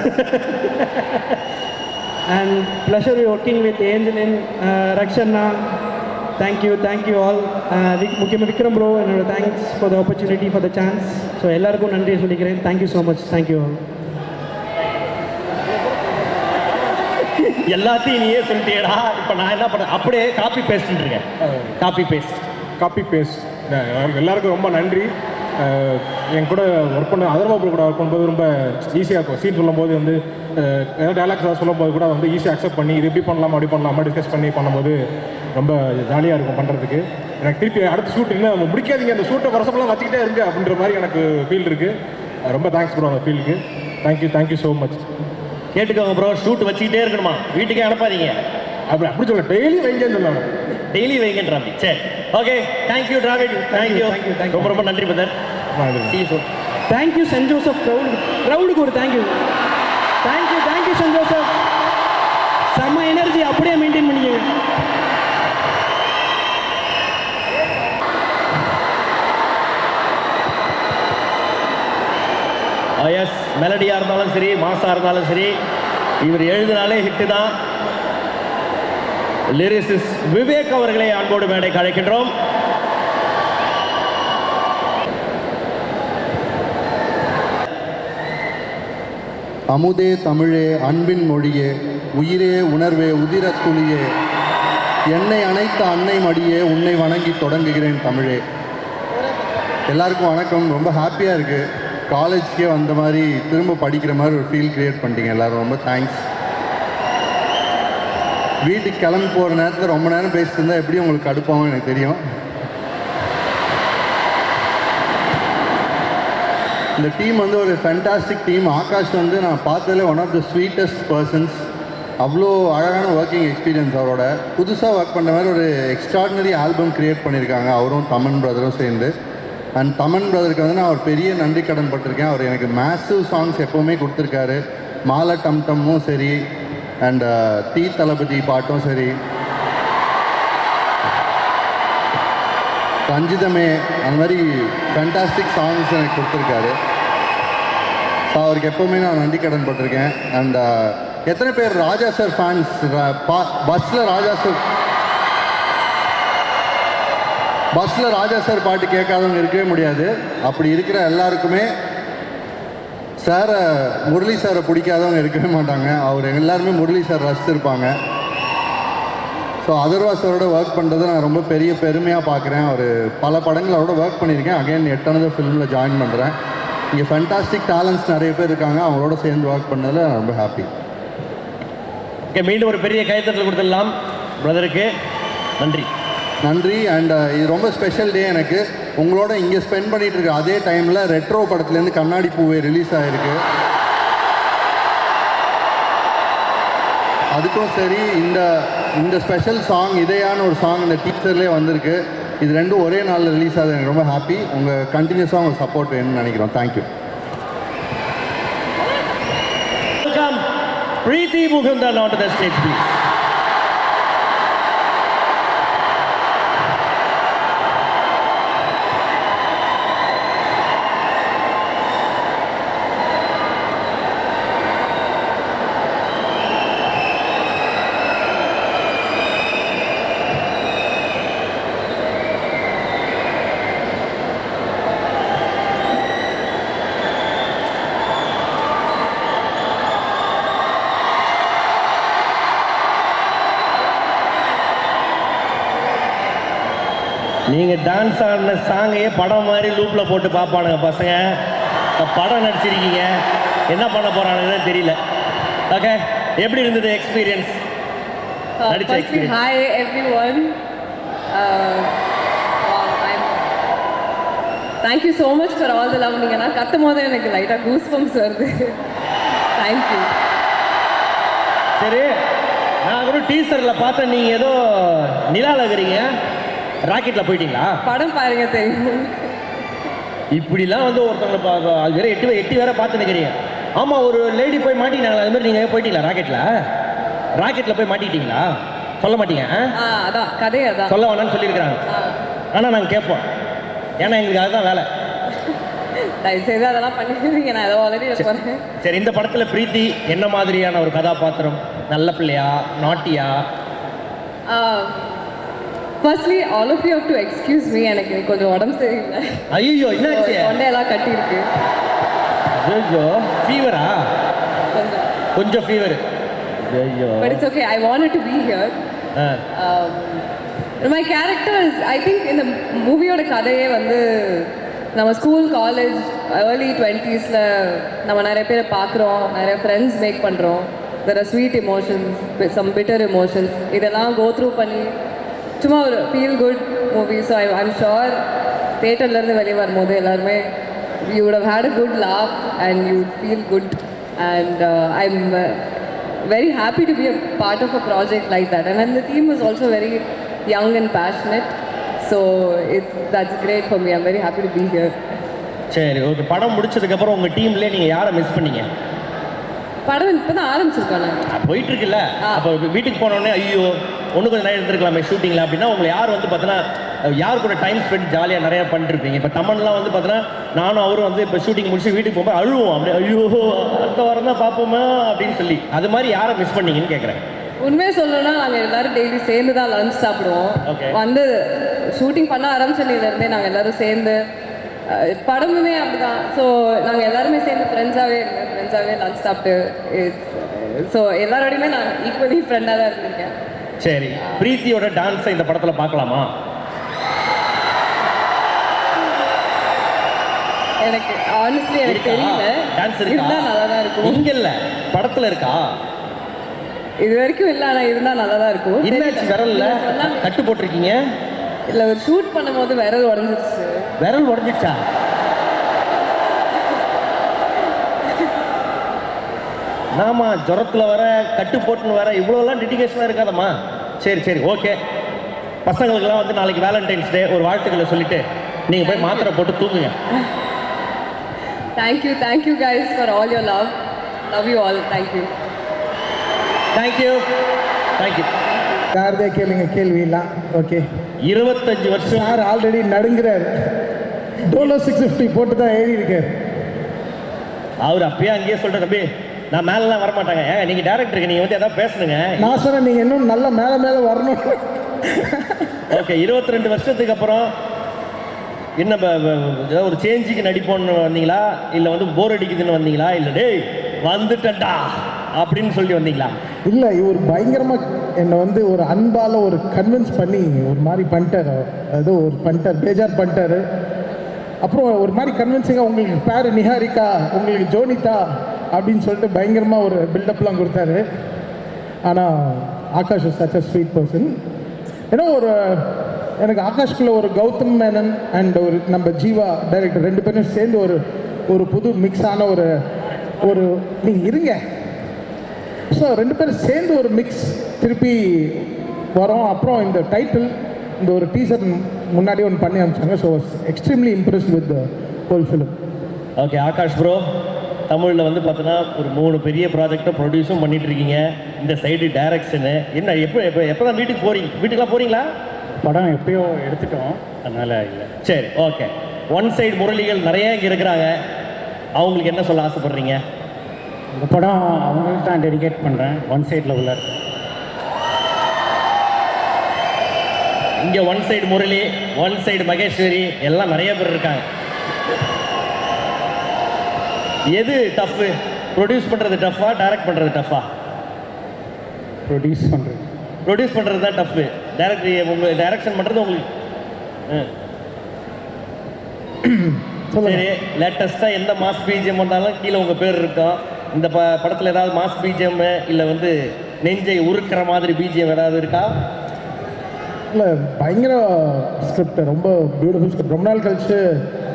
And pleasure working with Angeline, ரக்ஷன்னா, தேங்க்யூ ஆல். முக்கியமாக விக்ரம் ப்ரோ, என்னோட thanks for the opportunity, for the chance. So எல்லாருக்கும் நன்றியை சொல்லிக்கிறேன். Thank you so much. Thank you all. எல்லாத்தையும் நீயே சொல்லிட்டேடா. இப்போ நான் என்ன பண்ணேன், அப்படியே காப்பி பேஸ்ட் இருக்கேன். காப்பி பேஸ்ட் எல்லாருக்கும் ரொம்ப நன்றி. என் கூட ஒர்க் பண்ண அதர்வா கூட ஒர்க் பண்ணும்போது ரொம்ப ஈஸியாக இருக்கும். சீன் சொல்லும்போது வந்து ஏதாவது டைலாக்ஸ் சொல்லும்போது கூட வந்து ஈஸியாக அக்செப்ட் பண்ணி இது எப்படி பண்ணலாமா அப்படி பண்ணலாமா டிஸ்கஸ் பண்ணி பண்ணும்போது ரொம்ப ஜாலியாக இருக்கும் பண்ணுறதுக்கு. எனக்கு திருப்பி அடுத்த ஷூட் இன்னும் முடிக்காதீங்க, அந்த ஷூட்டை வருஷம்லாம் வச்சுக்கிட்டே இருங்க அப்படின்ற மாதிரி எனக்கு ஃபீல் இருக்குது. ரொம்ப தேங்க்ஸ் ப்ரோ அந்த ஃபீலுக்கு. Thank you so much. கேட்டுக்கோங்க ப்ரோ, ஷூட் வச்சுக்கிட்டே இருக்கணுமா? வீட்டுக்கே அனுப்பாதீங்க. அப்படி சொல்ல டெய்லி வைங்கன்னு சொன்னாங்க. டெய்லி வைங்கன்றாங்க. சரி, ஓகே, தேங்க்யூ டிராவிட். தேங்க்யூ ரொம்ப நன்றி பிரதர். தேங்க்யூ சென்ட் ஜோசப் க்ரௌடுக்கு ஒரு தேங்க்யூ சென்ட் ஜோசப். செம்ம எனர்ஜி அப்படியே மெயின்டைன் பண்ணிக்கங்க. எஸ், மெலடியாக இருந்தாலும் சரி, மாஸாக இருந்தாலும் சரி, இவர் எழுதினாலே ஹிட்டு தான். லிரிசிஸ்ட் விவேக் அவர்களை அன்போடு மேடைக்கு அழைக்கின்றோம். அமுதே தமிழே, அன்பின் மொழியே, உயிரே உணர்வே, உதிரத் துளியே, என்னை அணைத்த அன்னை மடியே, உன்னை வணங்கி தொடங்குகிறேன் தமிழே. எல்லாருக்கும் வணக்கம். ரொம்ப ஹாப்பியாக இருக்குது. காலேஜ்க்கே வந்த மாதிரி திரும்ப படிக்கிற மாதிரி ஒரு ஃபீல் க்ரியேட் பண்ணிட்டீங்க எல்லோரும். ரொம்ப தேங்க்ஸ். வீட்டுக்கு கிளம்பி போகிற நேரத்தில் ரொம்ப நேரம் பேசிட்டு இருந்தால் எப்படி உங்களுக்கு கடுப்பாகும் எனக்கு தெரியும். இந்த டீம் வந்து ஒரு ஃபேண்டாஸ்டிக் டீம். ஆகாஷ் வந்து நான் பார்த்ததில் one of the sweetest persons. அவ்வளோ அழகான ஒர்க்கிங் எக்ஸ்பீரியன்ஸ் அவரோட. புதுசாக ஒர்க் பண்ணுற மாதிரி ஒரு எக்ஸ்ட்ராடினரி ஆல்பம் க்ரியேட் பண்ணியிருக்காங்க அவரும் தமன் பிரதரும் சேர்ந்து. அண்ட் தமன் பிரதருக்கு வந்து நான் ஒரு பெரிய நன்றி கடன் பட்டிருக்கேன். அவர் எனக்கு மேசிவ் சாங்ஸ் எப்போவுமே கொடுத்துருக்காரு. மாலை டம் டம்மும் சரி, அண்ட் தீ தளபதி பாட்டும் சரி, ரஞ்சிதமே, அந்த மாதிரி ஃபேண்டாஸ்டிக் சாங்ஸ் எனக்கு கொடுத்துருக்காரு. ஸோ அவருக்கு எப்போவுமே நான் நன்றி கடன் பட்டிருக்கேன். அண்ட் எத்தனை பேர் ராஜா சார் ஃபேன்ஸ்? பஸ்ஸில் ராஜா சார் பாட்டு கேட்காதவங்க இருக்கவே முடியாது. அப்படி இருக்கிற எல்லாருக்குமே சாரை, முரளி சாரை பிடிக்காதவங்க இருக்கவே மாட்டாங்க. அவர் எல்லாருமே முரளி சார் ரசிச்சிருப்பாங்க. ஸோ அதர்வா சாரோட ஒர்க் பண்ணுறது நான் ரொம்ப பெரிய பெருமையாக பார்க்குறேன். அவர் பல படங்கள் அவரோட ஒர்க் பண்ணியிருக்கேன். அகைன் 8வது ஃபிலிமில் ஜாயின் பண்ணுறேன். இங்கே ஃபேண்டாஸ்டிக் டேலண்ட்ஸ் நிறைய பேர் இருக்காங்க. அவங்களோட சேர்ந்து ஒர்க் பண்ணதில் நான் ரொம்ப ஹாப்பி. ஓகே, மீண்டும் ஒரு பெரிய கைத்தட்டல் கொடுத்துடலாம் பிரதருக்கு. நன்றி. அண்ட் இது ரொம்ப ஸ்பெஷல் டே எனக்கு. உங்களோட இங்கே ஸ்பெண்ட் பண்ணிகிட்டு இருக்க அதே டைமில் ரெட்ரோ படத்துலேருந்து கண்ணாடி பூவே ரிலீஸ் ஆகிருக்கு. அதுக்கும் சரி, இந்த ஸ்பெஷல் சாங் இதையான ஒரு சாங் இந்த டீச்சர்லேயே வந்திருக்கு. இது ரெண்டும் ஒரே நாளில் ரிலீஸ் ஆகுது. எனக்கு ரொம்ப ஹாப்பி. உங்கள் கண்டினியூஸாக உங்கள் சப்போர்ட் வேணும்னு நினைக்கிறோம். Thank you. Welcome Preethi Mukundan onto the stage, please. நீங்கள் டான்ஸ் ஆடின சாங்கையே படம் மாதிரி லூப்பில் போட்டு பார்ப்பானுங்க பசங்க. படம் நடிச்சிருக்கீங்க, என்ன பண்ண போகிறானுங்கன்னு தெரியல. ஓகே, எப்படி இருந்தது எக்ஸ்பீரியன்ஸ்? நடிச்ச experience. Hi everyone. Thank you so much for all the love. நீங்கள் நான் கத்தும் போது எனக்கு லைட்டாக கூஸ் பம்ப்ஸ் வருது. தேங்க்யூ. சரி, நான் கூட டீசரில் பார்த்தேன், நீங்கள் ஏதோ நிலாவில் இருக்கிறீங்க. ராக்கெட்டில் போயிட்டீங்களா? படம் பாருங்க தெரியும். இப்படிலாம் வந்து ஒருத்தவங்களை அது வேற எட்டி வேற பார்த்து நிற்கிறீங்க. ஆமாம், ஒரு லேடி போய் மாட்டிக்கினாங்களா? அது மாதிரி நீங்கள் போயிட்டீங்களா ராக்கெட்டில் போய் மாட்டிக்கிட்டீங்களா? சொல்ல மாட்டீங்க? அதான் கதை, அதான் சொல்ல வேணாம்னு சொல்லியிருக்கிறாங்க. ஆனால் நாங்கள் கேட்போம், ஏன்னா எங்களுக்கு அதுதான் வேலை. தயவுசெய்து அதெல்லாம் பண்ணிடுறீங்க. நான் ஏதோ ஆல்ரெடி போகிறேன். சரி, இந்த படத்தில் பிரீத்தி என்ன மாதிரியான ஒரு கதாபாத்திரம்? நல்ல பிள்ளையா, நாட்டியா? Firstly, all of you have to excuse me. எனக்கு கொஞ்சம் உடம்பு சரியில்லை. ஐயோ, என்னாச்சு? தொண்டையெல்லாம் கட்டி இருக்கு. ஐயோ, ஃபீவரா? கொஞ்சம் ஃபீவர். ஐயோ, But it's okay. I wanted to be here. My characters, I think இந்த மூவியோட கதையே வந்து நம்ம ஸ்கூல், காலேஜ், early 20s நம்ம நிறைய பேரை பார்க்குறோம், நிறைய ஃப்ரெண்ட்ஸ் மேக் பண்ணுறோம். There are sweet emotions, some bitter emotions. இதெல்லாம் go through பண்ணி சும்மா ஒரு feel good movie. So I'm sure தேட்டர்லேருந்து வெளியே வரும்போது எல்லாருமே you would have had a good laugh and you feel good. And I'm very happy to be a part of a project like that. And the team was also very young and passionate. So that's great for me. I'm very happy to be here. சரி, okay. படம் முடிச்சதுக்கப்புறம் உங்கள் டீம்லேயே நீங்கள் யாரை miss பண்ணீங்க? படம் இப்போ தான் ஆரம்பிச்சிருக்காங்க, போயிட்டு இருக்குல்ல. அப்போ வீட்டுக்கு போனோடனே ஐயோ ஒன்று கொஞ்சம் நேரம் இருந்திருக்கலாமே ஷூட்டிங்கில் அப்படின்னா உங்களை யார் வந்து பார்த்தீங்கன்னா யார் கூட டைம் ஸ்பெண்ட் ஜாலியாக நிறையா பண்ணிருப்பீங்க? இப்போ தமன்லாம் வந்து பார்த்தீங்கன்னா நானும் அவரும் வந்து இப்போ ஷூட்டிங் முடிச்சு வீட்டுக்கு போகும்போது அழுவோம், அப்படியே ஐயோ அடுத்த வாரம் தான் பார்ப்போமா அப்படின்னு சொல்லி. அது மாதிரி யாரை மிஸ் பண்ணீங்கன்னு கேட்குறேன். உண்மையை சொல்லணும்னா நாங்கள் எல்லோரும் டெய்லி சேர்ந்து தான் லஞ்ச் சாப்பிடுவோம். வந்து ஷூட்டிங் பண்ண ஆரம்பிச்சதுலேருந்தே நாங்கள் எல்லோரும் சேர்ந்து, படமுமே அப்படிதான். ஸோ நாங்கள் எல்லாருமே சேர்ந்து ஃப்ரெண்ட்ஸாகவே லஞ்ச் சாப்பிட்டு, ஸோ எல்லாரோடையுமே நான் ஈக்குவலி ஃப்ரெண்டாக தான் இருந்திருக்கேன். சரி, பிரீத்தியோட டான்ஸை இந்த படத்தில் பார்க்கலாமா? எனக்கு ஆனஸ்ட்லி எனக்கு தெரியல. டான்ஸ் இருக்கா? நல்லா தான் இருக்கும். இங்க இல்ல, படத்தில் இருக்கா? இது வரைக்கும் இல்லை, ஆனால் இருந்தால் நல்லா தான் இருக்கும். என்னாச்சு விரல்ல கட்டு போட்டிருக்கீங்க? இல்லை, ஒரு ஷூட் பண்ணும்போது விரல் உடஞ்சிருச்சு. விரல் உடஞ்சிச்சா? நாமா ஜுரத்தில் வர கட்டு போட்டுன்னு வர இவ்வளோலாம் டெடிகேஷனாக இருக்காதம்மா. சரி ஓகே. பசங்களுக்கெல்லாம் வந்து நாளைக்கு வேலண்டைன்ஸ் டே, ஒரு வாழ்த்துக்களை சொல்லிட்டு நீங்கள் போய் மாத்திரை போட்டு தூங்குங்க. Thank you guys for all your love. Love you all. Thank you. யாருதே கேளுங்க கேள்விலாம். ஓகே, 25 வருஷம் சார் ஆல்ரெடி நடுங்கிறார். டோலோ 650 போட்டு தான் ஏறி இருக்கார். அவர் அப்பயே அங்கேயே சொல்கிற தம்பி நான் மேலெலாம் வரமாட்டாங்க. ஏங்க நீங்கள் டேரக்டருக்கு நீங்கள் வந்து எதாவது பேசணுங்க. நான் சொன்னேன் நீங்கள் இன்னும் நல்ல மேலே மேலே வரணும். ஓகே, 22 வருஷத்துக்கு அப்புறம் என்ன ஏதாவது ஒரு சேஞ்சுக்கு நடிப்போன்னு வந்தீங்களா, இல்லை வந்து போர் அடிக்குதுன்னு வந்தீங்களா, இல்லை டேய் வந்துட்டா அப்படின்னு சொல்லி வந்தீங்களா? இல்லை, இவர் பயங்கரமாக என்னை வந்து ஒரு அன்பால் ஒரு கன்வின்ஸ் பண்ணி ஒரு மாதிரி பண்ணிட்டார். அது ஒரு பண்ணிட்டார், பேஜார் பண்ணிட்டாரு. அப்புறம் ஒரு மாதிரி கன்வின்சிங்காக உங்களுக்கு பேர் நிஹாரிகா, உங்களுக்கு ஜோனிதா அப்படின்னு சொல்லிட்டு பயங்கரமாக ஒரு பில்டப்லாம் கொடுத்தாரு. ஆனால் Akash is such a sweet person. ஏன்னா ஒரு எனக்கு ஆகாஷ்குள்ள ஒரு கௌதம் மேனன் அண்ட் ஒரு நம்ம ஜீவா டைரக்டர் 2 பேரும் சேர்ந்து ஒரு புது மிக்ஸான ஒரு நீங்கள் இருங்க. ஸோ 2 பேரும் சேர்ந்து ஒரு மிக்ஸ் திருப்பி வரோம். அப்புறம் இந்த டைட்டில் இந்த ஒரு டீசர் முன்னாடி ஒன்று பண்ணி அனுப்பிச்சாங்க. So extremely impressed with the whole film. Okay Akash bro, தமிழில் வந்து பார்த்தோன்னா ஒரு 3 பெரிய ப்ராஜெக்டை ப்ரொடியூஸும் பண்ணிகிட்ருக்கீங்க. இந்த சைடு டைரக்ஷனு என்ன எப்போ தான் வீட்டுக்கெலாம் போகிறீங்களா? படம் எப்பயோ எடுத்துட்டோம், அதனால் இல்லை. சரி, ஓகே. ஒன் சைடு முரளிகள் நிறைய இங்கே இருக்கிறாங்க, அவங்களுக்கு என்ன சொல்ல ஆசைப்பட்றீங்க? இந்த படம் அவங்களுக்கு தான் டெடிகேட் பண்ணுறேன். ஒன் சைடில் உள்ள இங்கே one side Murali, one side Maheswari எல்லாம் நிறைய பேர் இருக்காங்க. எது டஃப்பு? ப்ரொடியூஸ் பண்ணுறது டஃப்பா, டைரக்ட் பண்ணுறது டஃப்பா? ப்ரொடியூஸ் பண்ணுறது தான் டஃப்பு. உங்களுக்கு டைரக்ஷன் பண்ணுறது உங்களுக்கு சரி. லேட்டஸ்ட்டாக எந்த மாஸ் பிஜிஎம் வந்தாலும் கீழே உங்கள் பேர் இருக்கும். இந்த படத்தில் ஏதாவது மாஸ் பிஜிஎம் இல்லை வந்து நெஞ்சை உருக்கிற மாதிரி பிஜிஎம் ஏதாவது இருக்கா? இல்லை, பயங்கர ஸ்கிரிப்ட், ரொம்ப பியூட்டிஃபுல் ஸ்கிரிப்ட். ரொம்ப நாள் கழிச்சு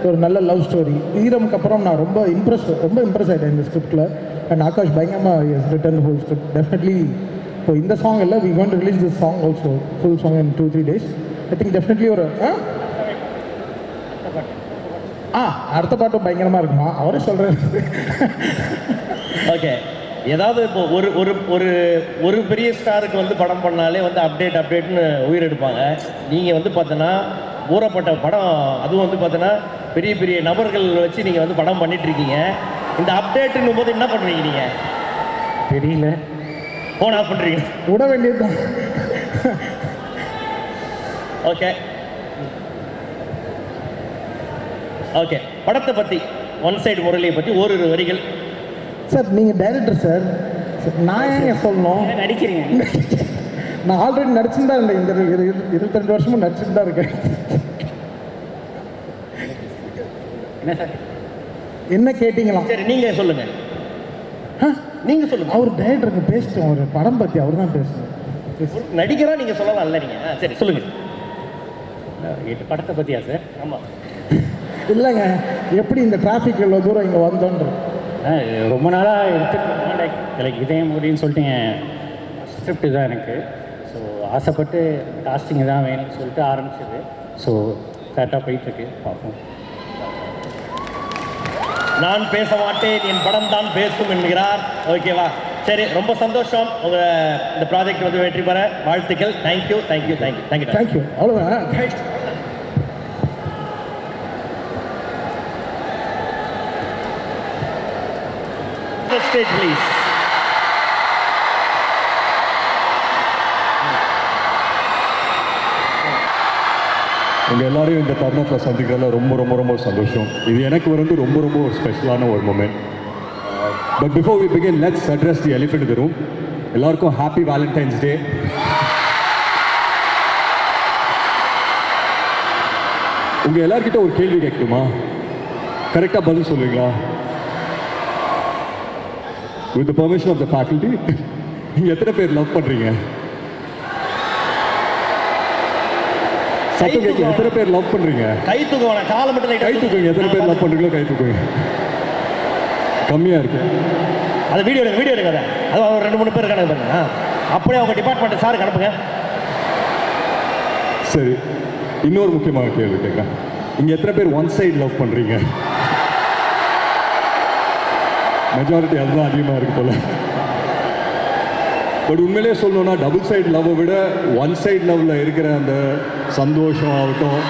ஒரு நல்ல லவ் ஸ்டோரி. ஈரமுக்கு அப்புறம் நான் ரொம்ப இம்ப்ரெஸ் ஆகிட்டேன் இந்த ஸ்கிரிப்டில். அண்ட் ஆகாஷ் பயங்கரமாக ரிட்டன் ஹோல் ஸ்கிரிப்ட். டெஃபினெட்லி இப்போ இந்த சாங் இல்லை, we going to release this song also, full song in 2-3 days. I think definitely ஒரு அடுத்த பாட்டும் பயங்கரமாக இருக்குமா, அவரே சொல்கிறேன். ஓகே, ஏதாவது இப்போ ஒரு பெரிய ஸ்டாருக்கு வந்து படம் பண்ணாலே வந்து அப்டேட்னு உயிர் எடுப்பாங்க. நீங்கள் வந்து பார்த்தோன்னா ஊறப்பட்ட படம், அதுவும் வந்து பார்த்தோன்னா பெரிய பெரிய நபர்கள் வச்சு நீங்கள் வந்து படம் பண்ணிகிட்ருக்கீங்க. இந்த அப்டேட்டுன்னும் போது என்ன பண்ணுறீங்க நீங்கள்? தெரியல, ஃபோன் ஆஃப் பண்ணுறீங்க, விட வேண்டியது தான். ஓகே ஓகே, படத்தை பற்றி ஒன் சைடு முரளியை பற்றி ஒரு வரிகள். சார் நீங்கள் டைரக்டர் சார், நான் ஏங்க சொல்லணும்? நடிக்கிறீங்க. நான் ஆல்ரெடி நடிச்சுன்னு தான் இருந்தேன். இந்த 22 வருஷமும் நடிச்சுட்டு தான் இருக்கேன். என்ன சார் என்ன கேட்டீங்களா? சரி, நீங்கள் சொல்லுங்கள். நீங்கள் சொல்லுங்கள். அவர் டைரக்டருக்கு பேசிட்டோம், ஒரு படம் பற்றி அவர் தான் பேசுகிறேன். நடிக்கிறா நீங்கள் சொல்லலாம் இல்லை நீங்கள்? சரி சொல்லுங்கள். படத்தை பற்றியா சார்? ஆமாம். இல்லைங்க, எப்படி இந்த டிராஃபிக் இவ்வளோ தூரம் இங்கே வந்தோன்ற ரொம்ப நாளாக எடுத்துட்டு எனக்கு இதே முடின்னு சொல்லிட்டு ஸ்கிரிப்ட் தான் எனக்கு. ஸோ ஆசைப்பட்டு காஸ்டிங் தான் வேணும்னு சொல்லிட்டு ஆரம்பிச்சது. ஸோ கரெக்டாக போயிட்டுருக்கு, பார்ப்போம். நான் பேச மாட்டேன், என் படம் தான் பேசும் என்கிறார். ஓகேவா? சரி, ரொம்ப சந்தோஷம். உங்கள் இந்த ப்ராஜெக்ட் வந்து வெற்றி பெற வாழ்த்துக்கள். தேங்க்யூ. அவ்வளோதான். Stage, please. உங்கள் எல்லாரையும் இந்த தருணத்தில் சந்திக்கிறதுல ரொம்ப ரொம்ப ரொம்ப சந்தோஷம். இது எனக்கு வந்து ரொம்ப ரொம்ப ஸ்பெஷலான ஒரு moment. But before we begin, let's address the elephant in the room. எல்லாருக்கும் ஹாப்பி வேலண்டைன்ஸ் டே. உங்கள் எல்லார்கிட்ட ஒரு கேள்வி கேட்கணுமா? கரெக்டாக பதில் சொல்லுவீங்களா? With the permission of the faculty, நீங்க எத்தனை பேர் லவ் பண்றீங்க? சத்தம் கேட்கல. எத்தனை பேர் லவ் பண்றீங்க? கை தூக்குங்க, கால மட்டும் கை தூக்குங்க. எத்தனை பேர் லவ் பண்றீங்களோ கை தூக்குங்க. கம்மியா இருக்கு. அது வீடியோ எடுங்க. அது ஒரு 2-3 பேர் இருக்காங்க பாருங்க. அப்படியே அவங்க டிபார்ட்மெண்ட் சாருக்கு அனுப்புங்க. சரி, இன்னொரு முக்கியமான கேள்வி கேட்கலாம். இங்க எத்தனை பேர் ஒன் சைடு லவ் பண்றீங்க? மெஜாரிட்டி அதுதான் அதிகமாக இருக்கு போல. பட் உண்மையிலே சொல்லணும்னா டபுள் சைடு லவ்வை விட ஒன் சைடு லவ்வில் இருக்கிற அந்த சந்தோஷம் ஆகட்டும்,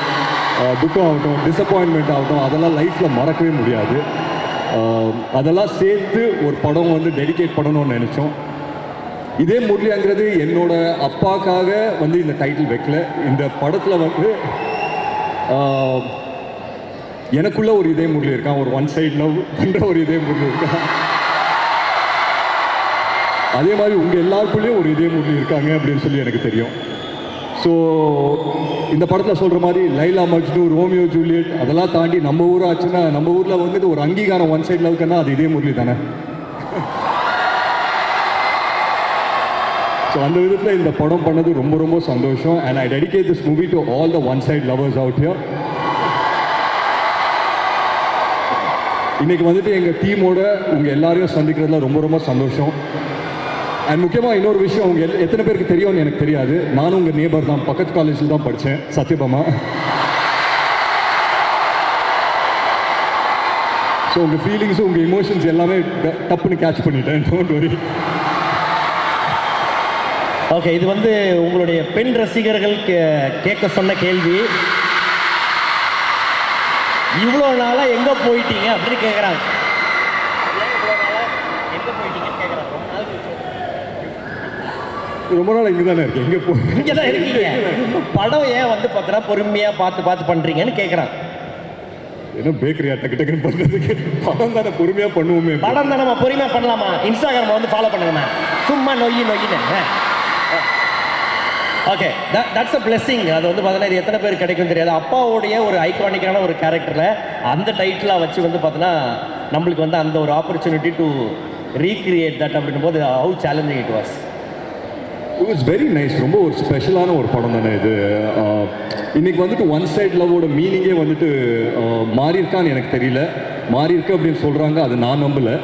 துக்கம் ஆகட்டும், டிசப்பாயின்மெண்ட் ஆகட்டும், அதெல்லாம் லைஃப்பில் மறக்கவே முடியாது. அதெல்லாம் சேர்த்து ஒரு படம் வந்து டெடிகேட் பண்ணணும்னு நினச்சோம். இதே முரளிங்கிறது என்னோட அப்பாக்காக வந்து இந்த டைட்டில் வைக்கல. இந்த படத்தில் வந்து எனக்குள்ள ஒரு இதே முரளி இருக்கான், ஒரு ஒன் சைட் லவ் பண்ணுற ஒரு இதே முரளி இருக்கான். அதே மாதிரி உங்கள் எல்லாருக்குள்ளேயும் ஒரு இதே முரளி இருக்காங்க அப்படின்னு சொல்லி எனக்கு தெரியும். ஸோ இந்த படத்தில் சொல்கிற மாதிரி லைலா மஜ்னு, ரோமியோ ஜூலியட் அதெல்லாம் தாண்டி நம்ம ஊர் ஆச்சுன்னா, நம்ம ஊரில் வந்துட்டு ஒரு அங்கீகாரம் ஒன் சைட் லவ்க்குன்னா அது இதே முரளி தானே. ஸோ அந்த விதத்தில் இந்த படம் பண்ணது ரொம்ப ரொம்ப சந்தோஷம். And I dedicate this movie to all the one side lovers out here. இன்றைக்கி வந்துட்டு எங்கள் டீமோட உங்கள் எல்லாரையும் சந்திக்கிறதுல ரொம்ப ரொம்ப சந்தோஷம். அண்ட் முக்கியமாக இன்னொரு விஷயம், அவங்க எத்தனை பேருக்கு தெரியும்னு எனக்கு தெரியாது, நானும் உங்கள் நேபர் தான், பக்கத்து காலேஜில் தான் படித்தேன், சத்யபாமா. ஸோ உங்கள் ஃபீலிங்ஸும் உங்கள் இமோஷன்ஸ் எல்லாமே டப்புன்னு கேட்ச் பண்ணிட்டேன், டோன்ட் வரி. ஓகே, இது வந்து உங்களுடைய பெண் ரசிகர்கள் கேட்க சொன்ன கேள்வி. இவ்வளோ நாளாக எங்கே போயிட்டீங்க அப்படின்னு கேட்குறாங்க. ரொம்ப நாள் இங்கே தானே இருக்கேன், எங்கே இங்கே தான் இருக்கீங்க, படம் ஏன் வந்து பார்த்தீங்கன்னா பொறுமையாக பார்த்து பண்ணுறீங்கன்னு கேட்குறாங்க. ஏன்னா பேக்கரி டக்கு டக்குன்னு பண்ணுறதுக்கு படம் தானே பொறுமையாக பண்ணுவோமே. படம் தானே பொறுமையாக பண்ணலாமா? இன்ஸ்டாகிராமை வந்து ஃபாலோ பண்ணுங்கம்மா, சும்மா நொய்யின்னு. Okay, that's a blessing. அது வந்து பார்த்தீங்கன்னா இது எத்தனை பேர் கிடைக்கும் தெரியாது. அப்பாவுடைய ஒரு ஐகானிக்கான ஒரு கேரக்டரில் அந்த டைட்டிலாக வச்சு வந்து பார்த்தீங்கன்னா நம்மளுக்கு வந்து அந்த ஒரு ஆப்பர்ச்சுனிட்டி டு ரீக்ரியேட் தட் அப்படின்னும் போது how challenging it was. It was very nice. ரொம்ப ஒரு ஸ்பெஷலான ஒரு படம் தானே இது. இன்றைக்கி வந்துட்டு ஒன் சைட் லவ்வோட மீனிங்கே வந்துட்டு மாறியிருக்கான்னு எனக்கு தெரியல. மாறியிருக்கு அப்படின்னு சொல்கிறாங்க, அது நான் நம்பலை.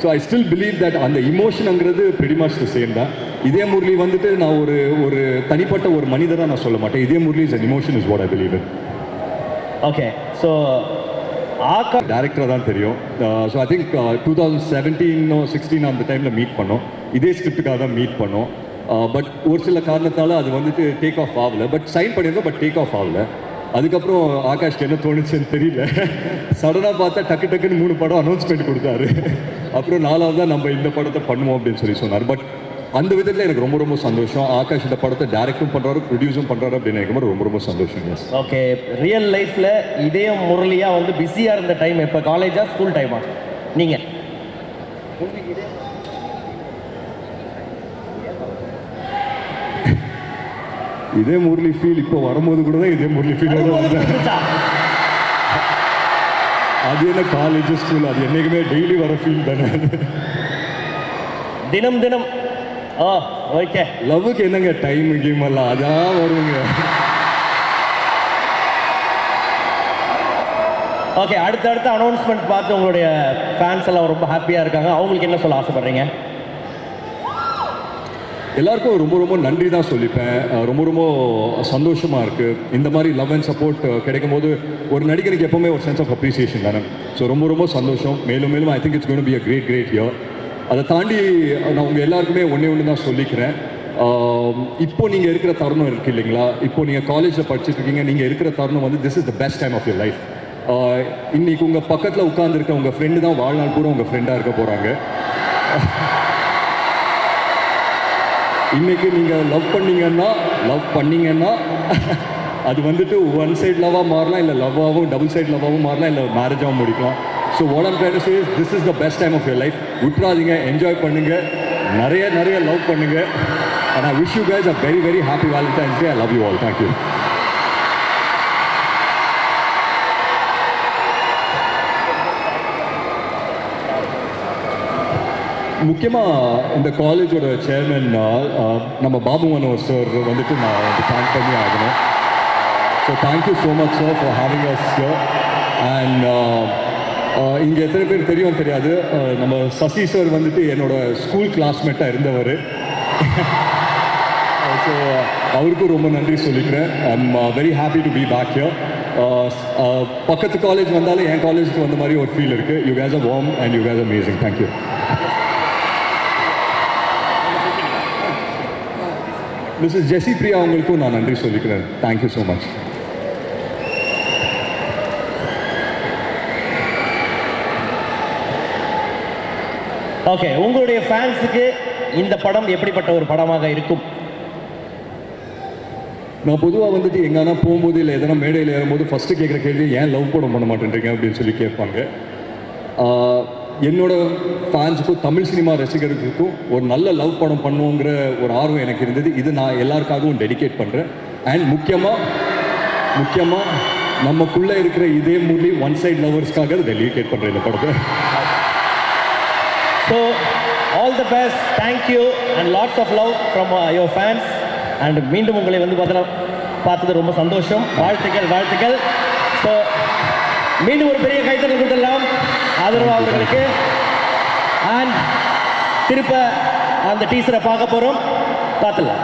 So I still believe that அந்த இமோஷனுங்கிறது pretty much the same தான். இதே முரளி வந்துட்டு நான் ஒரு தனிப்பட்ட ஒரு மனிதராக நான் சொல்ல மாட்டேன். இதே Murali is an emotion is what I believe in. Okay, so டேரக்டராக தான் தெரியும். ஸோ ஐ திங்க் 2017-16 அந்த டைமில் மீட் பண்ணோம். இதே ஸ்கிரிப்டுக்காக தான் மீட் பண்ணோம். பட் ஒரு சில காரணத்தால் அது வந்துட்டு டேக் ஆஃப் ஆகலை. பட் சைன் பண்ணியிருந்தோம், பட் டேக் ஆஃப் ஆகலை. அதுக்கப்புறம் ஆகாஷ்க்கு என்ன தோணுச்சுன்னு தெரியல, சடனாக பார்த்தா டக்குன்னு 3 படம் அனௌன்ஸ்மெண்ட் கொடுத்தாரு. அப்புறம் 4வது தான் நம்ம இந்த படத்தை பண்ணுவோம் அப்படின்னு சொல்லி சொன்னார். பட் அந்த விதத்தில் எனக்கு ரொம்ப ரொம்ப சந்தோஷம். ஆகாஷ் இந்த படத்தை டைரக்டும் பண்ணுறாரு, ப்ரொடியூஸும் பண்ணுறாரு அப்படின்னு எனக்கு ரொம்ப ரொம்ப சந்தோஷம். எஸ். ஓகே, ரியல் லைஃப்பில் இதே முரளியாக வந்து பிஸியாக இருந்த டைம் இப்போ காலேஜா ஸ்கூல் டைமா நீங்கள்? இதே முரளி ஃபீல் இப்போ வரும்போது கூட தான் இதே முரளி ஃபீல் வந்தேன். அது என்ன காலேஜ் ஸ்கூல், அது என்னைக்குமே டெய்லி வர ஃபீல் தானே. தினம் ஓகே, லவ்வுக்கு என்னங்க டைம் கேம் எல்லாம் அதான் வருங்க. ஓகே, அடுத்த அனௌன்ஸ்மெண்ட் பார்த்து உங்களுடைய ஃபேன்ஸ் எல்லாம் ரொம்ப ஹாப்பியாக இருக்காங்க. அவங்களுக்கு என்ன சொல்ல ஆசைப்படுறீங்க? எல்லாருக்கும் ரொம்ப ரொம்ப நன்றி தான் சொல்லிப்பேன். ரொம்ப ரொம்ப சந்தோஷமாக இருக்குது. இந்த மாதிரி லவ் அண்ட் சப்போர்ட் கிடைக்கும் போது ஒரு நடிகருக்கு எப்போவுமே ஒரு சென்ஸ் ஆஃப் அப்ரிசியேஷன் தானே. ஸோ ரொம்ப ரொம்ப சந்தோஷம். மேலும் I think it's going to be a great year. அதை தாண்டி நான் உங்கள் எல்லாருக்குமே ஒன்று தான் சொல்லிக்கிறேன். இப்போ நீங்கள் இருக்கிற தருணம் இருக்குது இல்லைங்களா, இப்போ நீங்கள் காலேஜில் படிச்சுட்டு இருக்கீங்க, நீங்கள் இருக்கிற தருணம் வந்து this is the best time of your life. இன்றைக்கி உங்கள் பக்கத்தில் உட்காந்துருக்க உங்கள் ஃப்ரெண்டு தான் வாழ்நாள் பூரா உங்கள் ஃப்ரெண்டாக இருக்க போகிறாங்க. இன்றைக்கி நீங்கள் லவ் பண்ணீங்கன்னா அது வந்துட்டு ஒன் சைட் லவ்வாக மாறலாம், இல்லை லவ்வாகவும் டபுள் சைட் லவ்வாகவும் மாறலாம், இல்லை மேரேஜாகவும் முடிக்கலாம். So what I'm trying to say is this is the best time of your life. விட்றாதீங்க, என்ஜாய் பண்ணுங்கள், நிறைய லவ் பண்ணுங்கள். And I wish you guys a very very happy Valentine's Day. I love you all. Thank you. முக்கியமாக இந்த காலேஜோட chairman நம்ம Babu மனோர் sir வந்துட்டு நான் வந்து தேங்க் பண்ணி ஆகணும். So thank you so much sir for having as here. And இங்கே எத்தனை பேர் தெரியும் தெரியாது, நம்ம சசி சார் வந்துட்டு என்னோட ஸ்கூல் கிளாஸ்மேட்டாக இருந்தவர். ஸோ அவருக்கும் ரொம்ப நன்றி சொல்லிக்கிறேன். I am very happy to be back here. பக்கத்து காலேஜ் வந்தாலும் என் காலேஜுக்கு வந்த மாதிரி ஒரு ஃபீல் இருக்குது. You guys a warm and you guys amazing. Thank you. Mrs Jessie Priya அவங்களுக்கும் நான் நன்றி சொல்லிக்கிறேன். Thank you so much. ஓகே, உங்களுடைய ஃபேன்ஸுக்கு இந்த படம் எப்படிப்பட்ட ஒரு படமாக இருக்கும்? நான் பொதுவாக வந்துட்டு எங்கன்னா போகும்போது இல்லை எதனா மேடையில் ஏறும்போது ஃபஸ்ட்டு கேட்குற கேள்வி ஏன் லவ் படம் பண்ண மாட்டேன்றீங்க அப்படின்னு சொல்லி கேட்பாங்க. என்னோட ஃபேன்ஸுக்கும் தமிழ் சினிமா ரசிகர்களுக்கும் ஒரு நல்ல லவ் படம் பண்ணுவோங்கிற ஒரு ஆர்வம் எனக்கு இருந்தது. இது நான் எல்லாருக்காகவும் டெடிகேட் பண்ணுறேன். அண்ட் முக்கியமாக நமக்குள்ளே இருக்கிற இதே முரளி ஒன் சைட் லவர்ஸ்க்காக டெடிகேட் பண்ணுறேன் இந்த படத்தை. So all the best, thank you and lots of love from your fans. And மீண்டும் உங்களை வந்து பார்த்தது ரொம்ப சந்தோஷம். வாழ்த்துக்கள். ஸோ மீண்டும் ஒரு பெரிய கைத்தட்டல் கொடுத்துடலாம் ஆதரவு அவர்களுக்கு. அண்ட் திருப்ப அந்த டீசரை பார்க்க போகிறோம், பார்த்துடலாம்.